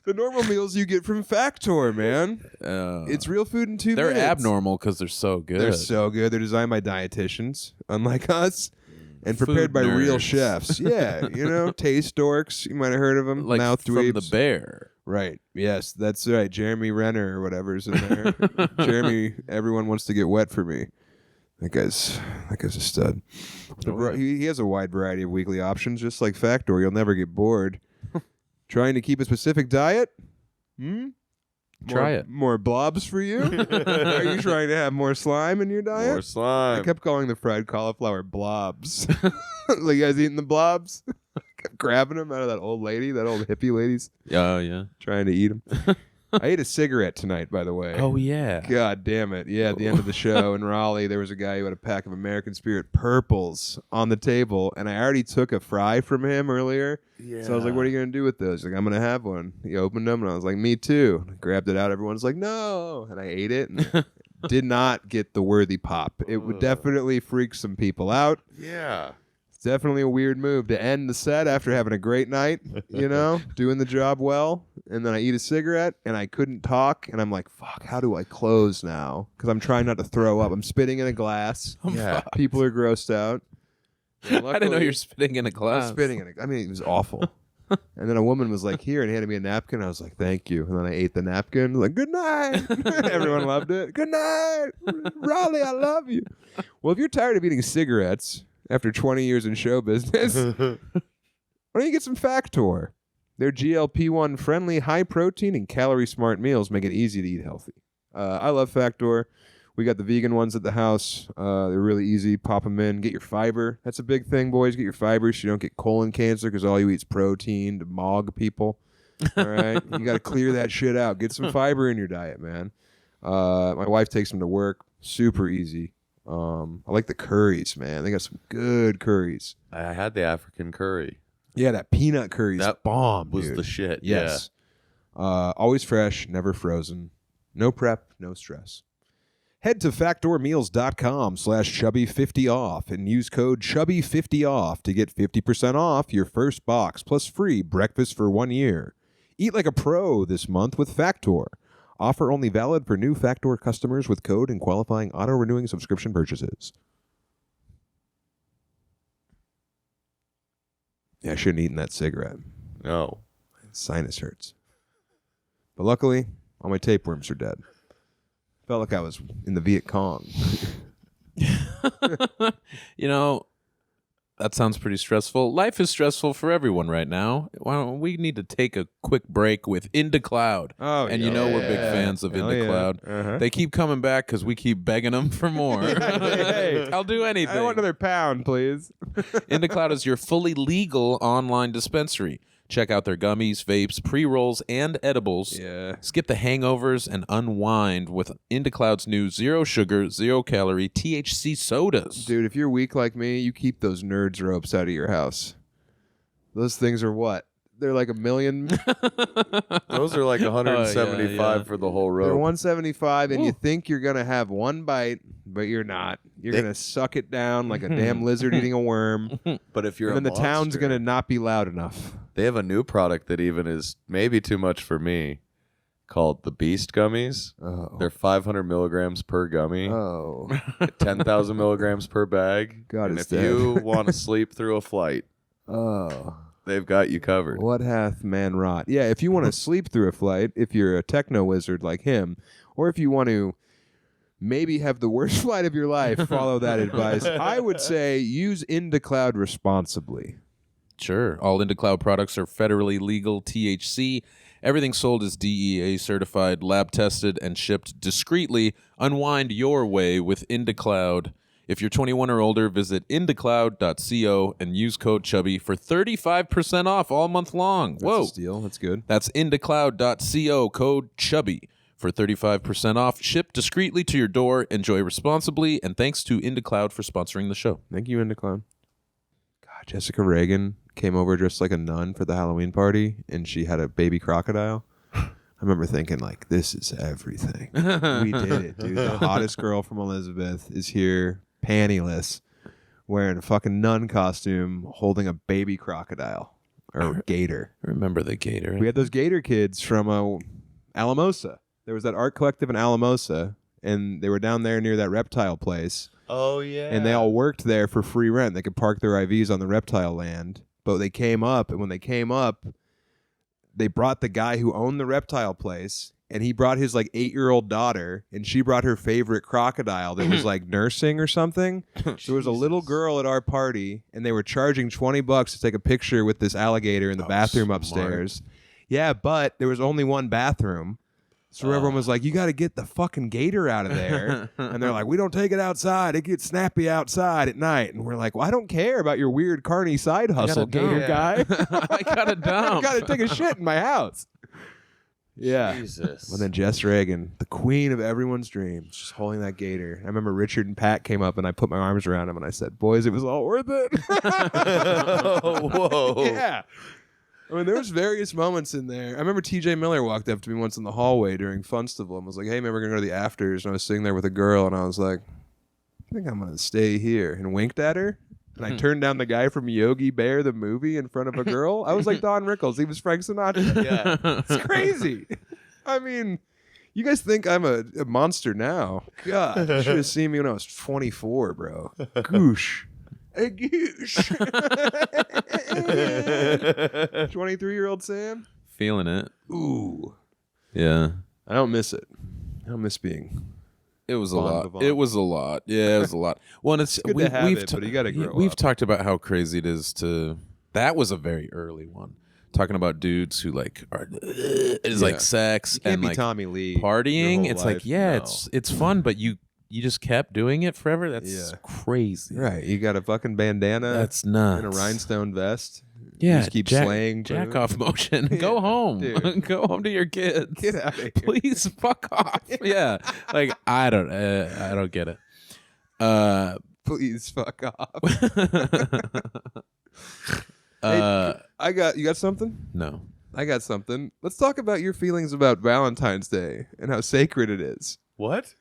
The normal meals you get from Factor, man. It's real food in 2 They're minutes. abnormal because they're so good. They're so good. They're designed by dietitians, unlike us, and prepared Food by real nerds. chefs. Yeah, taste dorks. You might have heard of them. like Mouth from dweebs. the bear. Right. Yes, that's right. Jeremy Renner or whatever's in there. Jeremy, everyone wants to get wet for me. That guy's a stud. He has a wide variety of weekly options, just like Factor. You'll never get bored. Trying to keep a specific diet? Try it. More blobs for you? Are you trying to have more slime in your diet? More I slime. kept calling the fried cauliflower blobs. Like, you guys eating the blobs? Kept grabbing them out of that old hippie lady's Oh, yeah. trying to eat them. I ate a cigarette tonight, by the way. Oh, yeah. God damn it. Yeah, at the end of the show in Raleigh, there was a guy who had a pack of American Spirit Purples on the table, and I already took a fry from him earlier. Yeah. So I was like, what are you going to do with those? He's like, I'm going to have one. He opened them, and I was like, me too. I grabbed it out. Everyone's like, no. And I ate it, and did not get the worthy pop. It would definitely freak some people out. Yeah. It's definitely a weird move to end the set after having a great night, doing the job well. And then I eat a cigarette and I couldn't talk. And I'm like, fuck, how do I close now? Because I'm trying not to throw up. I'm spitting in a glass. Yeah. People are grossed out. And I didn't know luckily- you're spitting in a I was glass. spitting in it. I mean, it was awful. And then a woman was like, here, and handed me a napkin. I was like, thank you. And then I ate the napkin. Like, good night. Everyone loved it. Good night. Raleigh, I love you. Well, if you're tired of eating cigarettes after 20 years in show business, why don't you get some Factor? Their GLP-1 friendly, high protein, and calorie smart meals make it easy to eat healthy. I love Factor. We got the vegan ones at the house. They're really easy. Pop them in. Get your fiber. That's a big thing, boys. Get your fiber so you don't get colon cancer because all you eat is protein to mog people. All right? You got to clear that shit out. Get some fiber in your diet, man. My wife takes them to work. Super easy. I like the curries, man. They got some good curries. I had the African curry. Yeah, that peanut curry's That bomb, Was dude. the shit. Yes. Always fresh, never frozen. No prep, no stress. Head to factormeals.com/chubby50off and use code chubby50off to get 50% off your first box plus free breakfast for 1 year. Eat like a pro this month with Factor. Offer only valid for new Factor customers with code and qualifying auto-renewing subscription purchases. Yeah, I shouldn't have eaten that cigarette. Yeah. No. Sinus hurts. But luckily, all my tapeworms are dead. Felt like I was in the Viet Cong. That sounds pretty stressful. Life is stressful for everyone right now. Why don't we need to take a quick break with Into Cloud? Oh, and yeah. we're big fans of Hell Into yeah. Cloud. Uh-huh. They keep coming back because we keep begging them for more. Hey, I'll do anything. I want another pound, please. Into Cloud is your fully legal online dispensary. Check out their gummies, vapes, pre-rolls, and edibles. Yeah. Skip the hangovers and unwind with Into Cloud's new zero sugar, zero calorie THC sodas. Dude, if you're weak like me, you keep those nerds ropes out of your house. Those things are what? They're like $1 million. Those are like 175 yeah. for the whole They're rope. 175, and Ooh. you think you're gonna have one bite, but you're not. You're They- gonna suck it down like a damn lizard eating a worm. But if you're And then a the town's monster- gonna not be loud enough. They have a new product that even is maybe too much for me called the Beast Gummies. Oh. They're 500 milligrams per gummy, Oh. 10,000 milligrams per bag. God and is if you dead. want to sleep through a flight, Oh. they've got you covered. What hath man wrought? Yeah, if you want to sleep through a flight, if you're a techno wizard like him, or if you want to maybe have the worst flight of your life, follow that advice. I would say use Into Cloud responsibly. Sure. All IndaCloud products are federally legal THC. Everything sold is DEA certified, lab tested, and shipped discreetly. Unwind your way with IndaCloud. If you're 21 or older, visit indacloud.co and use code Chubby for 35% off all month long. That's Whoa. a steal. That's good. That's indacloud.co, code Chubby for 35% off. Ship discreetly to your door. Enjoy responsibly. And thanks to IndaCloud for sponsoring the show. Thank you, Indacloud. God, Jessica Reagan came over dressed like a nun for the Halloween party, and she had a baby crocodile. I remember thinking, like, this is everything. We did it, dude. The hottest girl from Elizabeth is here, pantyless, wearing a fucking nun costume, holding a baby crocodile or gator. Remember the gator. We had those gator kids from Alamosa. There was that art collective in Alamosa, and they were down there near that reptile place. Oh, yeah. And they all worked there for free rent. They could park their IVs on the reptile land. But they came up, and when they came up, they brought the guy who owned the reptile place, and he brought his like 8-year-old daughter, and she brought her favorite crocodile that was like nursing or something. There was a little girl at our party, and they were charging $20 to take a picture with this alligator in the bathroom smart. upstairs. Yeah, but there was only one bathroom. So everyone was like, you got to get the fucking gator out of there. And they're like, we don't take it outside. It gets snappy outside at night. And we're like, well, I don't care about your weird carny side hustle, gator guy. I got a dump. I got to take a shit in my house. Yeah. Jesus. And then Jess Reagan, the queen of everyone's dreams, just holding that gator. I remember Richard and Pat came up, and I put my arms around him, and I said, boys, it was all worth it. Whoa. Yeah. I mean, there was various moments in there. I remember TJ Miller walked up to me once in the hallway during Funstival and was like, hey, man, we're going to go to the afters. And I was sitting there with a girl, and I was like, I think I'm going to stay here. And winked at her. And I turned down the guy from Yogi Bear, the movie, in front of a girl. I was like Don Rickles. He was Frank Sinatra. Yeah. It's crazy. I mean, you guys think I'm a monster now. God, you should have seen me when I was 24, bro. Goosh. A goosh. 23-year-old Sam? Feeling it. Ooh. Yeah. I don't miss it. I don't miss being. It was a Bon lot. vivant. It was a lot. Yeah, it was a lot. Well, it's good to have it, but you gotta grow We've up. talked about how crazy it is to. That was a very early one. Talking about dudes who like are is like sex You can't and be like Tommy Lee. your partying. whole It's life. like yeah, No. it's fun, but you just kept doing it forever. That's Yeah. crazy. Right. You got a fucking bandana That's nuts. and a rhinestone vest. Yeah, You just keep slaying. jack food. off motion. Yeah, Go home. dude. Go home to your kids. Get out of here. Please fuck off. Yeah, like I don't get it. Please fuck off. Uh, You got something? no. I got something. Let's talk about your feelings about Valentine's Day and how sacred it is. What?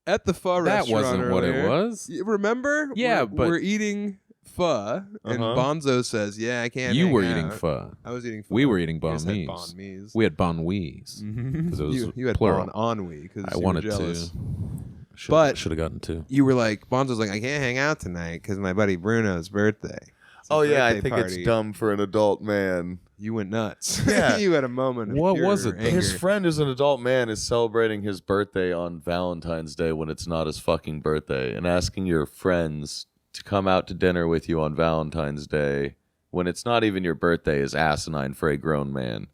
At the pho That restaurant wasn't what it earlier, was. you remember? Yeah, we're, but- we're eating pho, and Uh-huh. Bonzo says, "Yeah, I can't." You hang were out." eating pho. I was eating pho. We were eating You banh just had mi's. banh mi's. We had bon wies. Mhm. 'Cause it was you had plural. bon ennui because I wanted jealous. to. But- should have gotten two. You were like, Bonzo's like, I can't hang out tonight because my buddy Bruno's birthday. It's his Oh, yeah. I birthday think party. it's dumb for an adult man. You went nuts. Yeah. You had a moment. Of What pure was it? anger. His friend who's an adult man is celebrating his birthday on Valentine's Day when it's not his fucking birthday, and asking your friends to come out to dinner with you on Valentine's Day when it's not even your birthday is asinine for a grown man.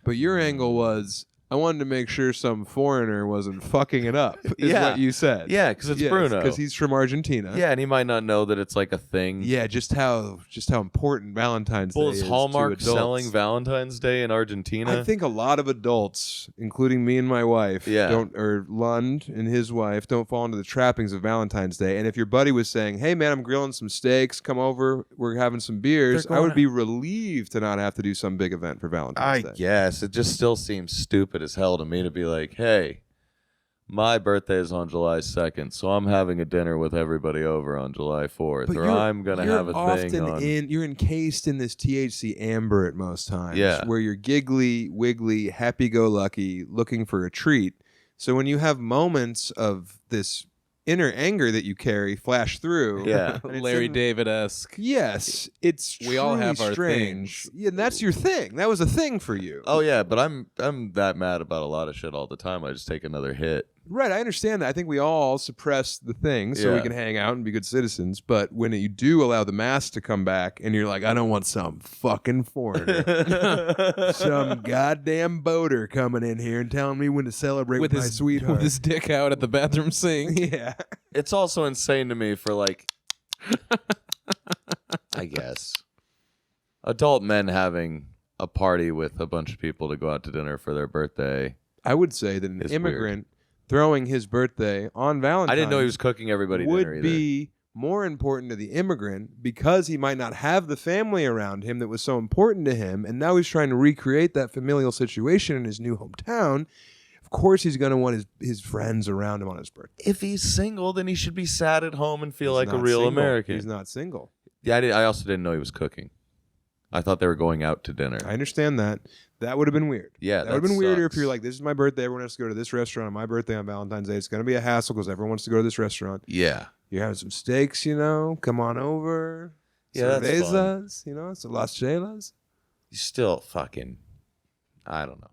But your angle was, I wanted to make sure some foreigner wasn't fucking it up, is Yeah. what you said. Yeah, because it's Bruno. Because he's from Argentina. Yeah, and he might not know that it's like a thing. Yeah, just how important Valentine's Well, Day is is Hallmark to adults. selling Valentine's Day in Argentina? I think a lot of adults, including me and my wife, Yeah. or Lund and his wife, don't fall into the trappings of Valentine's Day. And if your buddy was saying, "Hey, man, I'm grilling some steaks. Come over. We're having some beers," They're I would going be relieved to not have to do some big event for I Valentine's Day. guess. It just still seems stupid as hell to me to be like, hey, my birthday is on July 2nd, so I'm having a dinner with everybody over on July 4th, But or you're- I'm going to you're have a often thing on... you're encased in this THC amber at most times, Yeah. where you're giggly, wiggly, happy-go-lucky, looking for a treat. So when you have moments of this inner anger that you carry flash through, Yeah. and it's Larry in- David-esque. Yes, it's We all truly have our strange. things. Yeah, and that's your thing. That was a thing for you. Oh, yeah, but I'm that mad about a lot of shit all the time. I just take another hit. Right, I understand that. I think we all suppress the thing so we Yeah. can hang out and be good citizens. But when you do allow the mask to come back and you're like, I don't want some fucking foreigner, some goddamn boater coming in here and telling me when to celebrate with my sweetheart. with his dick out at the bathroom sink. Yeah. It's also insane to me for like, I guess, adult men having a party with a bunch of people to go out to dinner for their birthday. I would say that an It's immigrant throwing his birthday on Valentine's I didn't know he was cooking everybody dinner would either. be more important to the immigrant because he might not have the family around him that was so important to him, and now he's trying to recreate that familial situation in his new hometown. Of course he's going to want his friends around him on his birthday. If he's single, then he should be sat at home and feel He's like a not real single. American. He's not single. Yeah, I also didn't know he was cooking. I thought they were going out to dinner. I understand that. That would have been weird. Yeah, that would have been weirder if sucks. you're like, this is my birthday, everyone has to go to this restaurant on my birthday on Valentine's Day. It's going to be a hassle because everyone wants to go to this restaurant. Yeah. You're having some steaks, come on over. Yeah, that's cervezas, some Las Chelas. You still fucking, I don't know.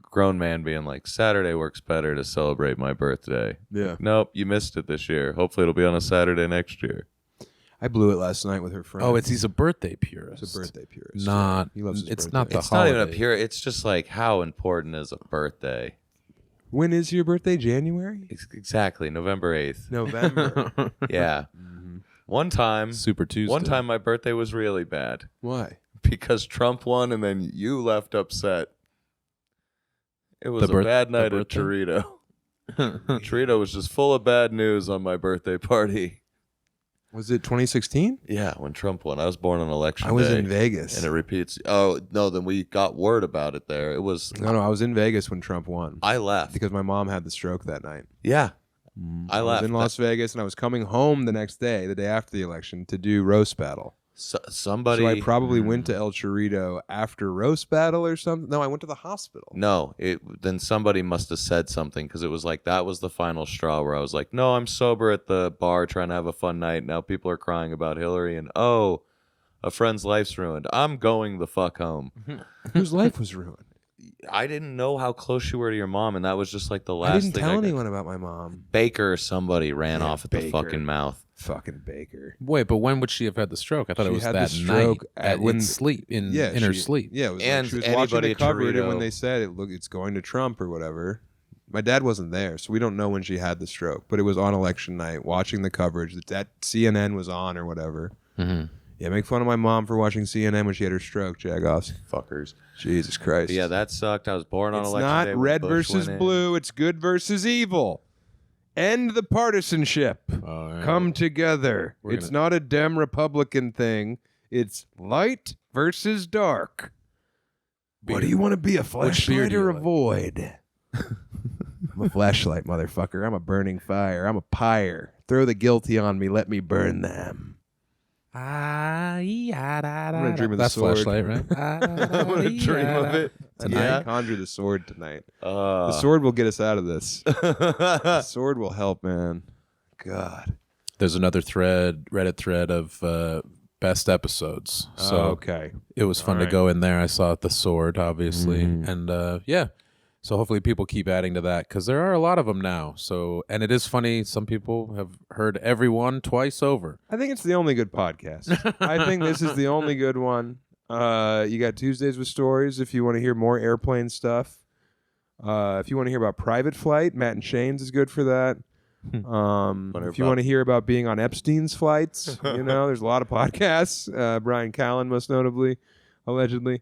Grown man being like, Saturday works better to celebrate my birthday. Yeah. Nope, you missed it this year. Hopefully it'll be on a Saturday next year. I blew it last night with her friend. Oh, he's a birthday purist. It's a birthday purist. Not. He loves his It's birthday. not the It's not even a holiday. pure, it's just like, how important is a birthday? When is your birthday? January? Exactly, November 8th. November. Yeah. One time, Super Tuesday. one time my birthday was really bad Why? because Trump won and then you left upset. It was The a bad the night at birthday? Chorito. Chorito was just full of bad news on my birthday party. Was it 2016? Yeah, when Trump won. I was born on election I was day. in Vegas. And it repeats. Oh, no, then we got word about it there. It was, No, I was in Vegas when Trump won I left. because my mom had the stroke that night. Yeah. I I was left. in Las Vegas and I was coming home the next day, the day after the election, to do roast battle. Somebody. So I probably went to El Chorito after roast battle or something. No, I went to the hospital. No, then somebody must have said something because it was like that was the final straw where I was like, no, I'm sober at the bar trying to have a fun night. Now people are crying about Hillary and oh, a friend's life's ruined. I'm going the fuck home. Whose life was ruined? I didn't know how close you were to your mom, and that was just like the last I didn't thing tell I got. anyone about my mom. Baker or somebody ran Yeah, off at the Baker. fucking mouth. Fucking Baker. Wait, but when would she have had the stroke? I thought She it was had that the stroke night at when- in sleep in her sleep. Yeah, it was And like she was anybody watching the at coverage, and Chorito- when they said it's going to Trump or whatever. My dad wasn't there, so we don't know when she had the stroke. But it was on election night, watching the coverage that CNN was on or whatever. Mm-hmm. Yeah, make fun of my mom for watching CNN when she had her stroke, Jagoffs. Fuckers. Jesus Christ. But yeah, that sucked. I was born on It's election not day. when red Bush versus went in. blue. It's good versus evil. End the partisanship. Come together. We're It's gonna- not a Dem Republican thing. It's light versus dark. What do you want to be, a beer flashlight do you or a like? void? I'm a flashlight, motherfucker. I'm a burning fire. I'm a pyre. Throw the guilty on me. Let me burn them. I'm gonna dream of the That's sword. Flashlight, right? I'm gonna dream of it Tonight, Yeah. conjure the sword tonight. The sword will get us out of this. The sword will help, man. God. There's another Reddit thread of best episodes. So okay. it was fun to Alright. go in there. I saw the sword, obviously, and yeah. So hopefully people keep adding to that because there are a lot of them now. So and it is funny. Some people have heard every one twice over. I think it's the only good podcast. I think this is the only good one. You got Tuesdays with Stories if you want to hear more airplane stuff. If you want to hear about Private Flight, Matt and Shane's is good for that. If you want to hear about being on Epstein's flights, there's a lot of podcasts. Brian Callen, most notably, allegedly.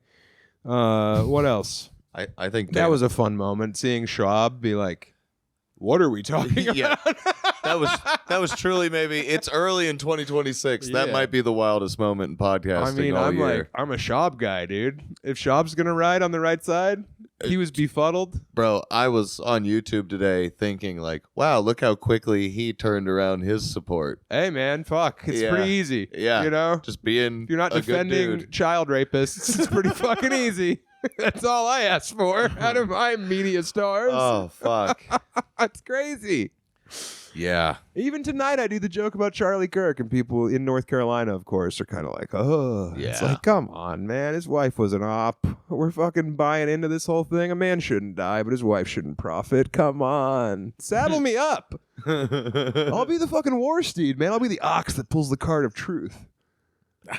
What else? I think That was a fun moment, seeing Schwab be like, "What are we talking about?" Yeah. that was truly maybe it's early in 2026. That Yeah. might be the wildest moment in podcasting I mean, all I'm year. like, I'm a Schwab guy, dude. If Schwab's gonna ride on the right side, he was befuddled. Bro, I was on YouTube today thinking like, wow, look how quickly he turned around his support. Hey, man, fuck, it's Yeah. pretty easy. Yeah. Just being if you're not a good defending dude. child rapists, it's pretty fucking easy. That's all I ask for out of my media stars. Oh fuck. It's crazy. Yeah. Even tonight, I do the joke about Charlie Kirk, and people in North Carolina, of course, are kind of like, oh. It's Yeah. like, come on, man. His wife was an op. We're fucking buying into this whole thing. A man shouldn't die, but his wife shouldn't profit. Come on. Saddle me up. I'll be the fucking war steed, man. I'll be the ox that pulls the cart of truth.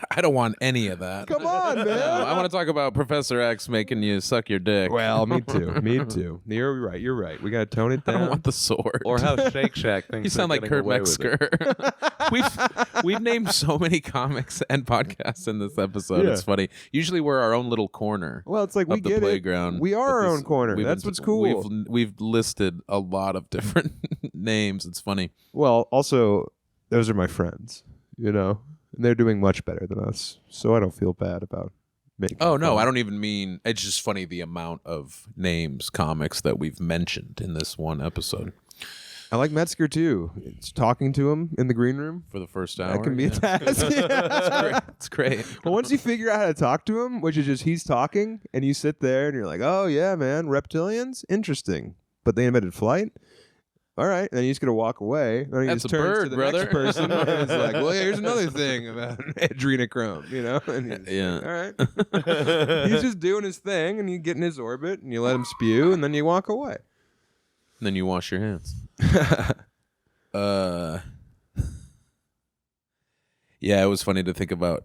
I don't want any of that. Come on, man. No, I want to talk about Professor X making you suck your dick. Well, me too. Me too. You're right. You're right. We got to tone it I down. don't want the sword. Or how Shake Shack thinks You sound they're like getting Kurt away with it. Metzger. we've named so many comics and podcasts in this episode. Yeah. It's funny. Usually we're our own little corner. Well, it's like we of the get playground. it. We are But our this- own corner. we've That's been- what's cool. We've listed a lot of different names. It's funny. Well, also, those are my friends, you know? And they're doing much better than us, so I don't feel bad about making Oh no, fun. I don't even mean. It's just funny the amount of names, comics that we've mentioned in this one episode I like Metzger, too. It's talking to him in the green room. for the first hour. That can be yeah. a task. It's great. Well, once you figure out how to talk to him, which is just he's talking, and you sit there and you're like, oh, yeah, man, reptilians? Interesting. But they invented flight? All right. And then he's going to walk away. And he That's just a turns bird, to the brother. next person and it's like, well, here's another thing about adrenochrome, you know? And he's Yeah. like, all right. He's just doing his thing, and you get in his orbit, and you let him spew, and then you walk away. And then you wash your hands. Yeah, it was funny to think about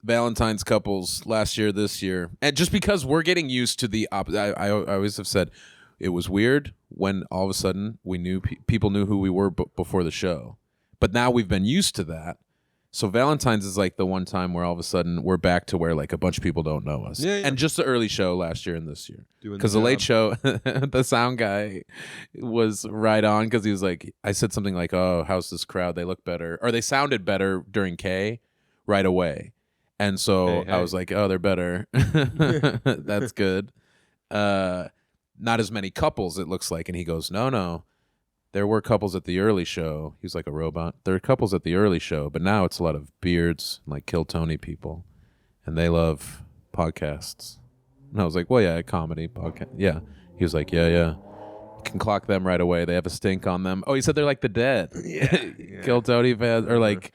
Valentine's couples last year, this year, and just because we're getting used to the I always have said it was weird when all of a sudden we knew people knew who we were before the show, but now we've been used to that. So Valentine's is like the one time where all of a sudden we're back to where like a bunch of people don't know us. Yeah, yeah. And just the early show last year and this year. Doing Because the late show, the sound guy was right on because he was like, I said something like, oh, how's this crowd? They look better. Or they sounded better during K right away. And so Hey, I hey. was like, oh, they're better. That's good. Not as many couples, it looks like. And he goes, no. There were couples at the early show. He was like a robot. There were couples at the early show, but now it's a lot of beards, like Kill Tony people. And they love podcasts. And I was like, well, yeah, comedy, podcast. Yeah. He was like, yeah. You can clock them right away. They have a stink on them. Oh, he said they're like the Dead. Yeah. Kill Tony fans, or like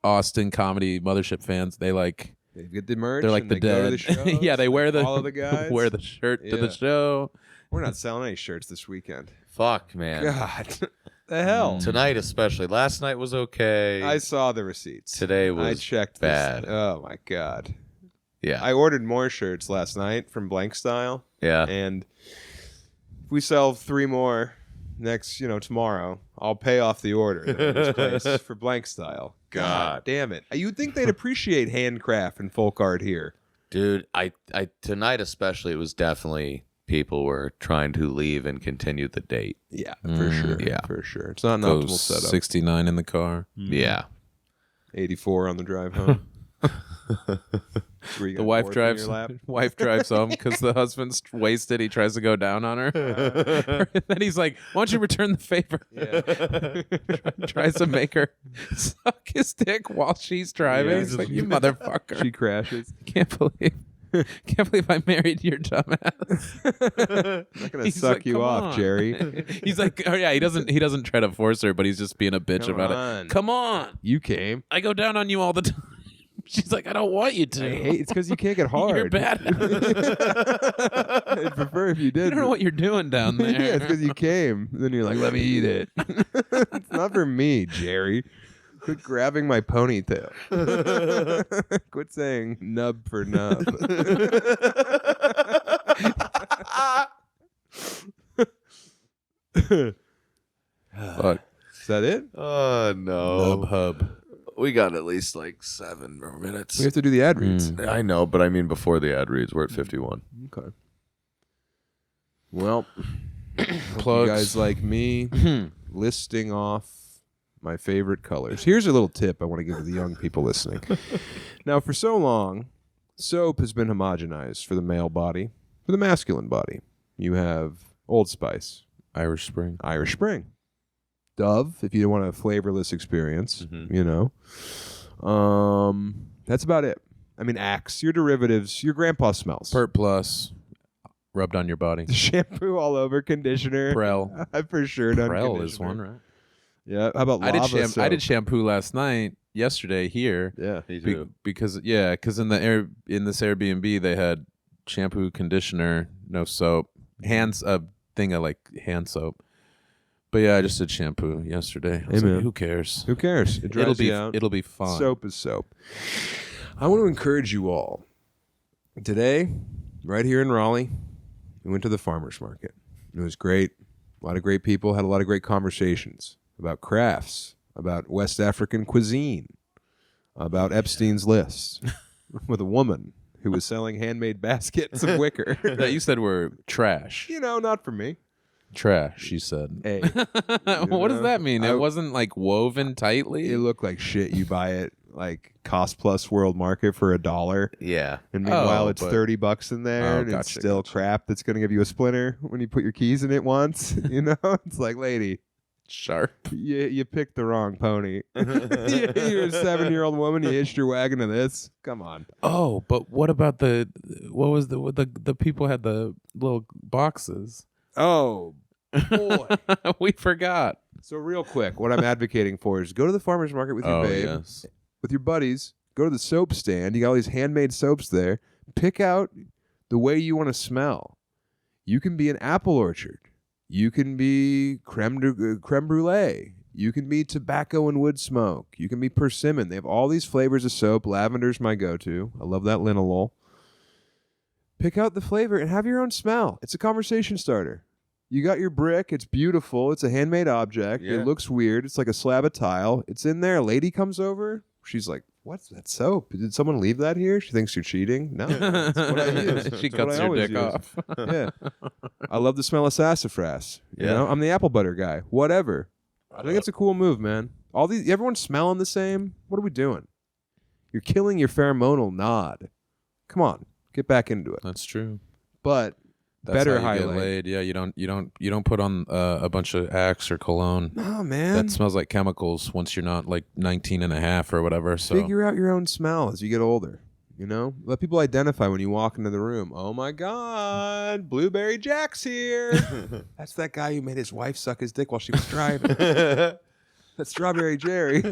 Austin comedy mothership fans. They like, They get the merch. they're like and the they go to Dead. the shows, Yeah, they wear the, follow the guys. wear the shirt to Yeah. the show. We're not selling any shirts this weekend. Fuck, man. God, the hell. Tonight especially. Last night was okay. I saw the receipts. Today was I checked. bad. Oh my god. yeah. I ordered more shirts last night from Blank Style, yeah. and if we sell 3 more tomorrow, I'll pay off the order that I just placed for Blank Style. God damn it! You'd think they'd appreciate handcraft and folk art here. Dude, I tonight especially, it was definitely people were trying to leave and continue the date. Yeah, for sure. yeah. for sure. It's not an Goes optimal setup. 69 in the car. Yeah. 84 on the drive home. The wife drives home because the husband's wasted. He tries to go down on her. And then he's like, why don't you return the favor? Tries to make her suck his dick while she's driving. Yeah, He's just- like, you motherfucker. She crashes. Can't believe I married your dumbass. I'm not gonna He's suck like, you "Come off, on." Jerry. He's like, oh yeah, he doesn't try to force her, but he's just being a bitch Come about on. it. Come on. You came. I go down on you all the time. She's like, I don't want you to. I hate. It's because you can't get hard. You're bad. I'd prefer if you did. You don't know what you're doing down there. Yeah, it's because you came. Then you're like, let me eat it. It's not for me, Jerry. Quit grabbing my ponytail. Quit saying nub for nub. Fuck. Is that it? Oh no. Nub hub. We got at least like 7 more minutes. We have to do the ad reads. I know, but I mean before the ad reads, we're at 51. Okay. Well, Plugs. you guys like me listing off my favorite colors. Here's a little tip I want to give to the young people listening. Now, for so long, soap has been homogenized for the male body, for the masculine body. You have Old Spice, Irish Spring. Irish Spring, Dove, if you want a flavorless experience, you know. That's about it. I mean, Axe, your derivatives, your grandpa smells. Pert Plus. rubbed on your body. Shampoo all over, conditioner. Prel. I for sure done Prel conditioner. is one, right? Yeah. How about lava soap? I did shampoo yesterday here. Yeah. Me too. Because in this Airbnb they had shampoo, conditioner, no soap, a thing of like hand soap. But yeah, I just did shampoo yesterday. I was like, who cares? Who cares? It dries you out. It'll be fine. Soap is soap. I want to encourage you all. Today, right here in Raleigh, we went to the farmer's market. It was great. A lot of great people. Had a lot of great conversations about crafts, about West African cuisine, about Epstein's list with a woman who was selling handmade baskets of wicker. That you said were trash. Not for me. Trash, you said. Hey, what does that mean? I- It wasn't like woven tightly? it looked like shit. You buy it like Cost Plus World Market for $1. Yeah. And meanwhile, Oh, it's but- $30 in there, Oh, and it's gotcha, still gotcha. crap that's going to give you a splinter when you put your keys in it once. It's like, lady, Sharp. you picked the wrong pony. You're a 7-year-old woman. You hitched your wagon to this. Come on. Oh, but what about the people had the little boxes? Oh boy. We forgot. So real quick, what I'm advocating for is go to the farmer's market with your Oh, babe, yes. with your buddies. Go to the soap stand. You got all these handmade soaps there. Pick out the way you want to smell. You can be an apple orchard. You can be creme brulee. You can be tobacco and wood smoke. You can be persimmon. They have all these flavors of soap. Lavender's my go-to. I love that linalool. Pick out the flavor and have your own smell. It's a conversation starter. You got your brick. It's beautiful. It's a handmade object. Yeah. It looks weird. It's like a slab of tile. It's in there. A lady comes over. She's like, "What's that soap? Did someone leave that here?" She thinks you're cheating. No, that's what I use. She That's what cuts I your always dick use. off. Yeah, I love the smell of sassafras. You Yeah. know, I'm the apple butter guy. Whatever. I think it's a cool move, man. Everyone's smelling the same. What are we doing? You're killing your pheromonal nod. Come on, get back into it. That's true. But That's better how you get highlight. laid. Yeah, you don't put on a bunch of Axe or cologne Oh man, that smells like chemicals once you're not like 19 and a half or whatever. So figure out your own smell as you get older. Let people identify when you walk into the room. Oh my God, Blueberry Jack's here. That's that guy who made his wife suck his dick while she was driving. That's Strawberry Jerry.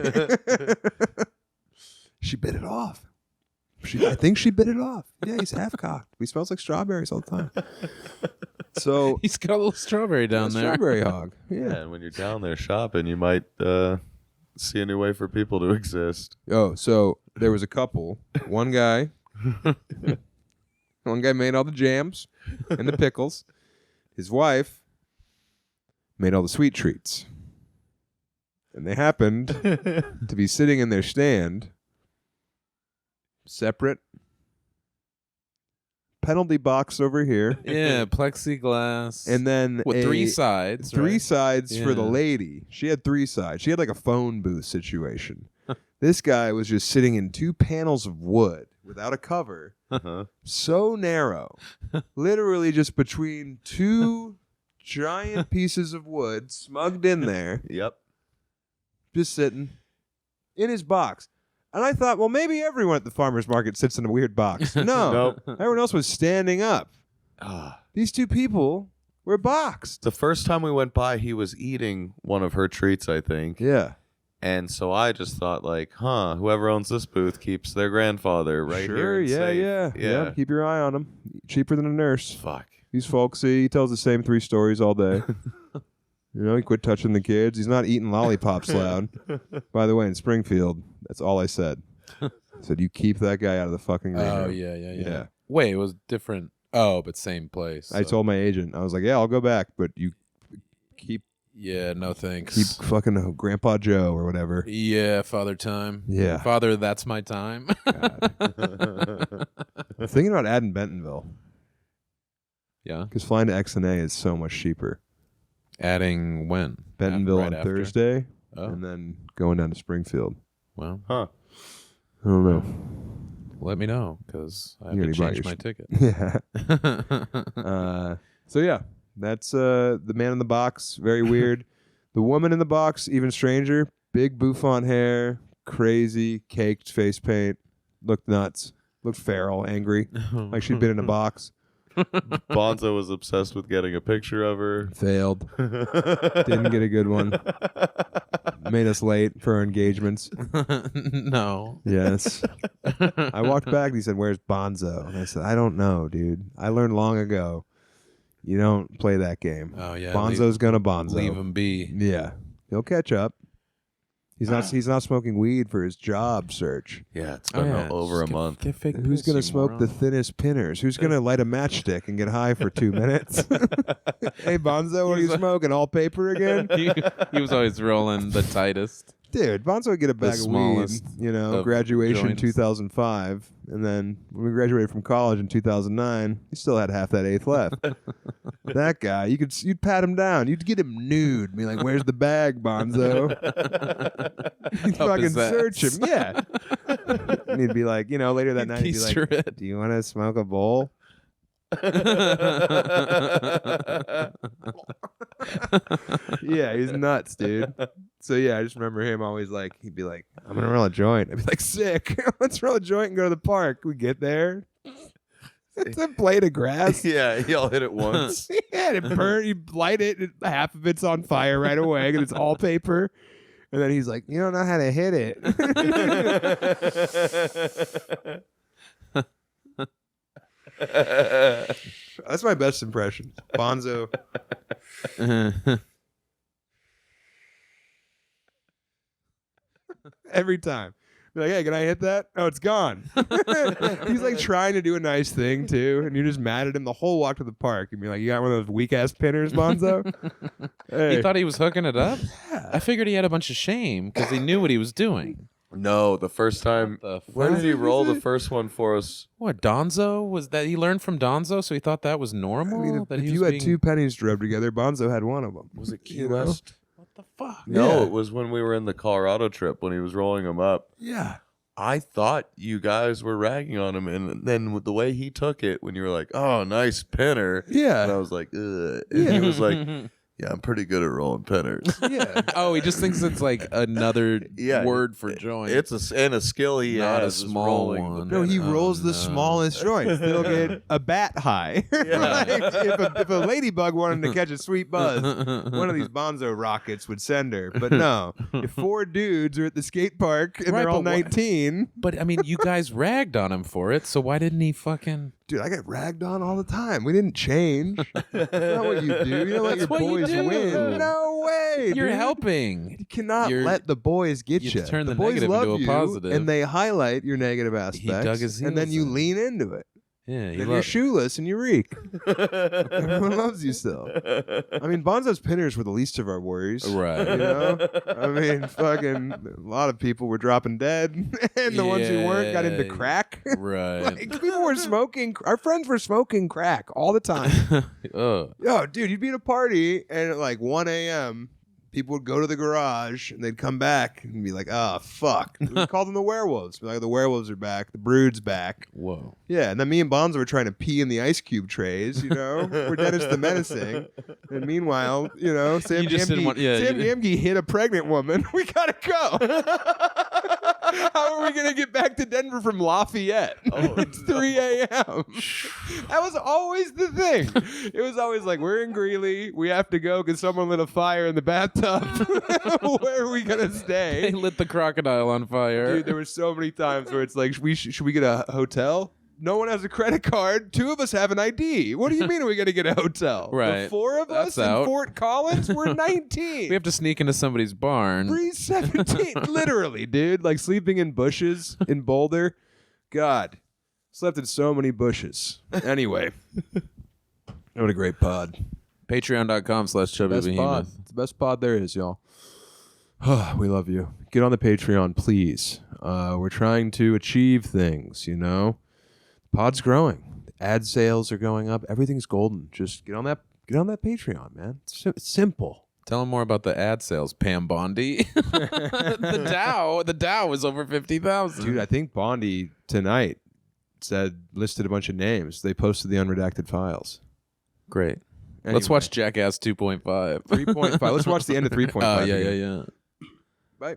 She bit it off. I think she bit it off. Yeah, he's half cocked. He smells like strawberries all the time. So he's got a little strawberry down there. strawberry hog. Yeah, Yeah. and when you're down there shopping, you might see a new way for people to exist. Oh, so there was a couple. One guy made all the jams and the pickles. His wife made all the sweet treats. And they happened to be sitting in their stand, separate. Penalty box over here. Yeah, plexiglass. And then with three sides. Three right? sides for the Yeah. lady. She had 3 sides. She had like a phone booth situation. This guy was just sitting in 2 panels of wood without a cover, so narrow, literally just between 2 giant pieces of wood smugged in there, Yep. just sitting in his box. And I thought, well, maybe everyone at the farmer's market sits in a weird box. No, Nope. everyone else was standing up. These 2 people were boxed. The first time we went by, he was eating one of her treats, I think. Yeah. And so I just thought, like, whoever owns this booth keeps their grandfather right Sure, here. and safe. yeah. Keep your eye on him. Cheaper than a nurse. Fuck. He's folksy. He tells the same 3 stories all day. He quit touching the kids. He's not eating lollipops loud. By the way, in Springfield, that's all I said. I said, you keep that guy out of the fucking green Oh, room. yeah. Wait, it was different. Oh, but same place. I told my agent, I was like, yeah, I'll go back, but you keep Yeah, no thanks. fucking Grandpa Joe or whatever. Yeah, father time. Yeah. Father, that's my time. I'm thinking about adding Bentonville Yeah. because flying to XNA is so much cheaper. Adding when? Bentonville Right on after? Thursday Oh, and then going down to Springfield. well, Huh. I don't know. let me know because I have You to already bought change your my ticket. Yeah. So yeah, that's the man in the box. Very weird. The woman in the box, even stranger. Big bouffant hair, crazy, caked face paint. Looked nuts. Looked feral, angry, like she'd been in a box. Bonzo was obsessed with getting a picture of her. Failed. Didn't get a good one. Made us late for our engagements. No. Yes. I walked back and he said, "Where's Bonzo?" And I said, "I don't know, dude. I learned long ago. You don't play that game. Oh yeah. Bonzo's gonna Bonzo. Leave him be. Yeah. He'll catch up. He's not smoking weed for his job search. Yeah, it's been over a month. Who's going to smoke the thinnest pinners? Who's going to light a matchstick and get high for 2 minutes? Hey, Bonzo, what are you smoking? All paper again? He was always rolling the tightest. Dude, Bonzo would get a bag of weed, graduation joints. 2005. And then when we graduated from college in 2009, he still had half that eighth left. That guy, you'd pat him down. You'd get him nude. Be like, "Where's the bag, Bonzo?" You'd fucking search him. Yeah. And he'd be like, later that night, he'd be like, "Do you want to smoke a bowl?" Yeah, he's nuts, dude. So yeah, I just remember him always he'd be like, "I'm gonna roll a joint." I'd be like, "Sick, let's roll a joint and go to the park." We get there, it's a blade of grass. Yeah, y'all hit it once. Yeah, it burn. You light it, half of it's on fire right away, and it's all paper. And then he's like, "You don't know how to hit it." That's my best impression. Bonzo. Every time. Be like, "Hey, can I hit that?" "Oh, it's gone." He's like trying to do a nice thing too, and you're just mad at him the whole walk to the park. And you're like, "You got one of those weak ass pinners, Bonzo?" Hey. He thought he was hooking it up? Yeah. I figured he had a bunch of shame because he knew what he was doing. No, the first time. Where did he roll the first one for us? What, Donzo? Was that he learned from Donzo, so he thought that was normal? I mean, that if you had 2 pennies to rub together, Bonzo had one of them. Was it Key West? What the fuck? No, it was when we were in the Colorado trip when he was rolling them up. Yeah. I thought you guys were ragging on him, and then with the way he took it, when you were like, "Oh, nice pinner," Yeah. and I was like, "Ugh," and he was like, "Yeah, I'm pretty good at rolling pinners." Yeah. Oh, he just thinks it's like another word for joint. It's a skill he Not has. a small rolling one. No, he rolls the smallest joint. He'll get a bat high. If a ladybug wanted to catch a sweet buzz, one of these Bonzo rockets would send her. But no, if 4 dudes are at the skate park and they're all 19. But I mean, you guys ragged on him for it, so why didn't he fucking... Dude, I get ragged on all the time. We didn't change. That's not what you do. You don't let your what you boys do. win. No way. You're dude. helping. You cannot let the boys get you. Turn the boys negative love into a you, positive. and they highlight your negative aspects. He dug his and then heels you in. lean into it. Yeah, And you're shoeless and you reek. Everyone loves you still. I mean, Bonzo's pinners were the least of our worries. Right. You know? I mean, fucking a lot of people were dropping dead, and the ones who weren't got into crack. Right. Like, people were smoking. Our friends were smoking crack all the time. Yo, dude, you'd be at a party, and at like 1 a.m., people would go to the garage and they'd come back and be like, "Oh, fuck." We called them the werewolves. Be like, "The werewolves are back. The brood's back." Whoa. Yeah, and then me and Bonzo were trying to pee in the ice cube trays, We're Dennis the Menacing. And meanwhile, Sam Gamgee hit a pregnant woman. We gotta go. How are we gonna get back to Denver from Lafayette? It's 3 a.m. That was always the thing. It was always like, we're in Greeley. We have to go because someone lit a fire in the bathtub. Where are we gonna stay? They lit the crocodile on fire. Dude, there were so many times where it's like, should we get a hotel? No one has a credit card. 2 of us have an ID. What do you mean are we going to get a hotel? Right. The 4 of That's us out. in Fort Collins? We're 19. We have to sneak into somebody's barn. 317. Literally, dude. Like sleeping in bushes in Boulder. God. Slept in so many bushes. Anyway. What a great pod. Patreon.com/Chubby Best pod. Behemoth. It's the best pod there is, y'all. We love you. Get on the Patreon, please. We're trying to achieve things, Pod's growing. Ad sales are going up. Everything's golden. Just get on that Patreon, man. It's simple. Tell them more about the ad sales, Pam Bondi. The Dow is over 50,000. Dude, I think Bondi tonight listed a bunch of names. They posted the unredacted files. Great. Anyway. Let's watch Jackass 2.5. 3.5. Let's watch the end of 3.5. Oh, yeah. Bye.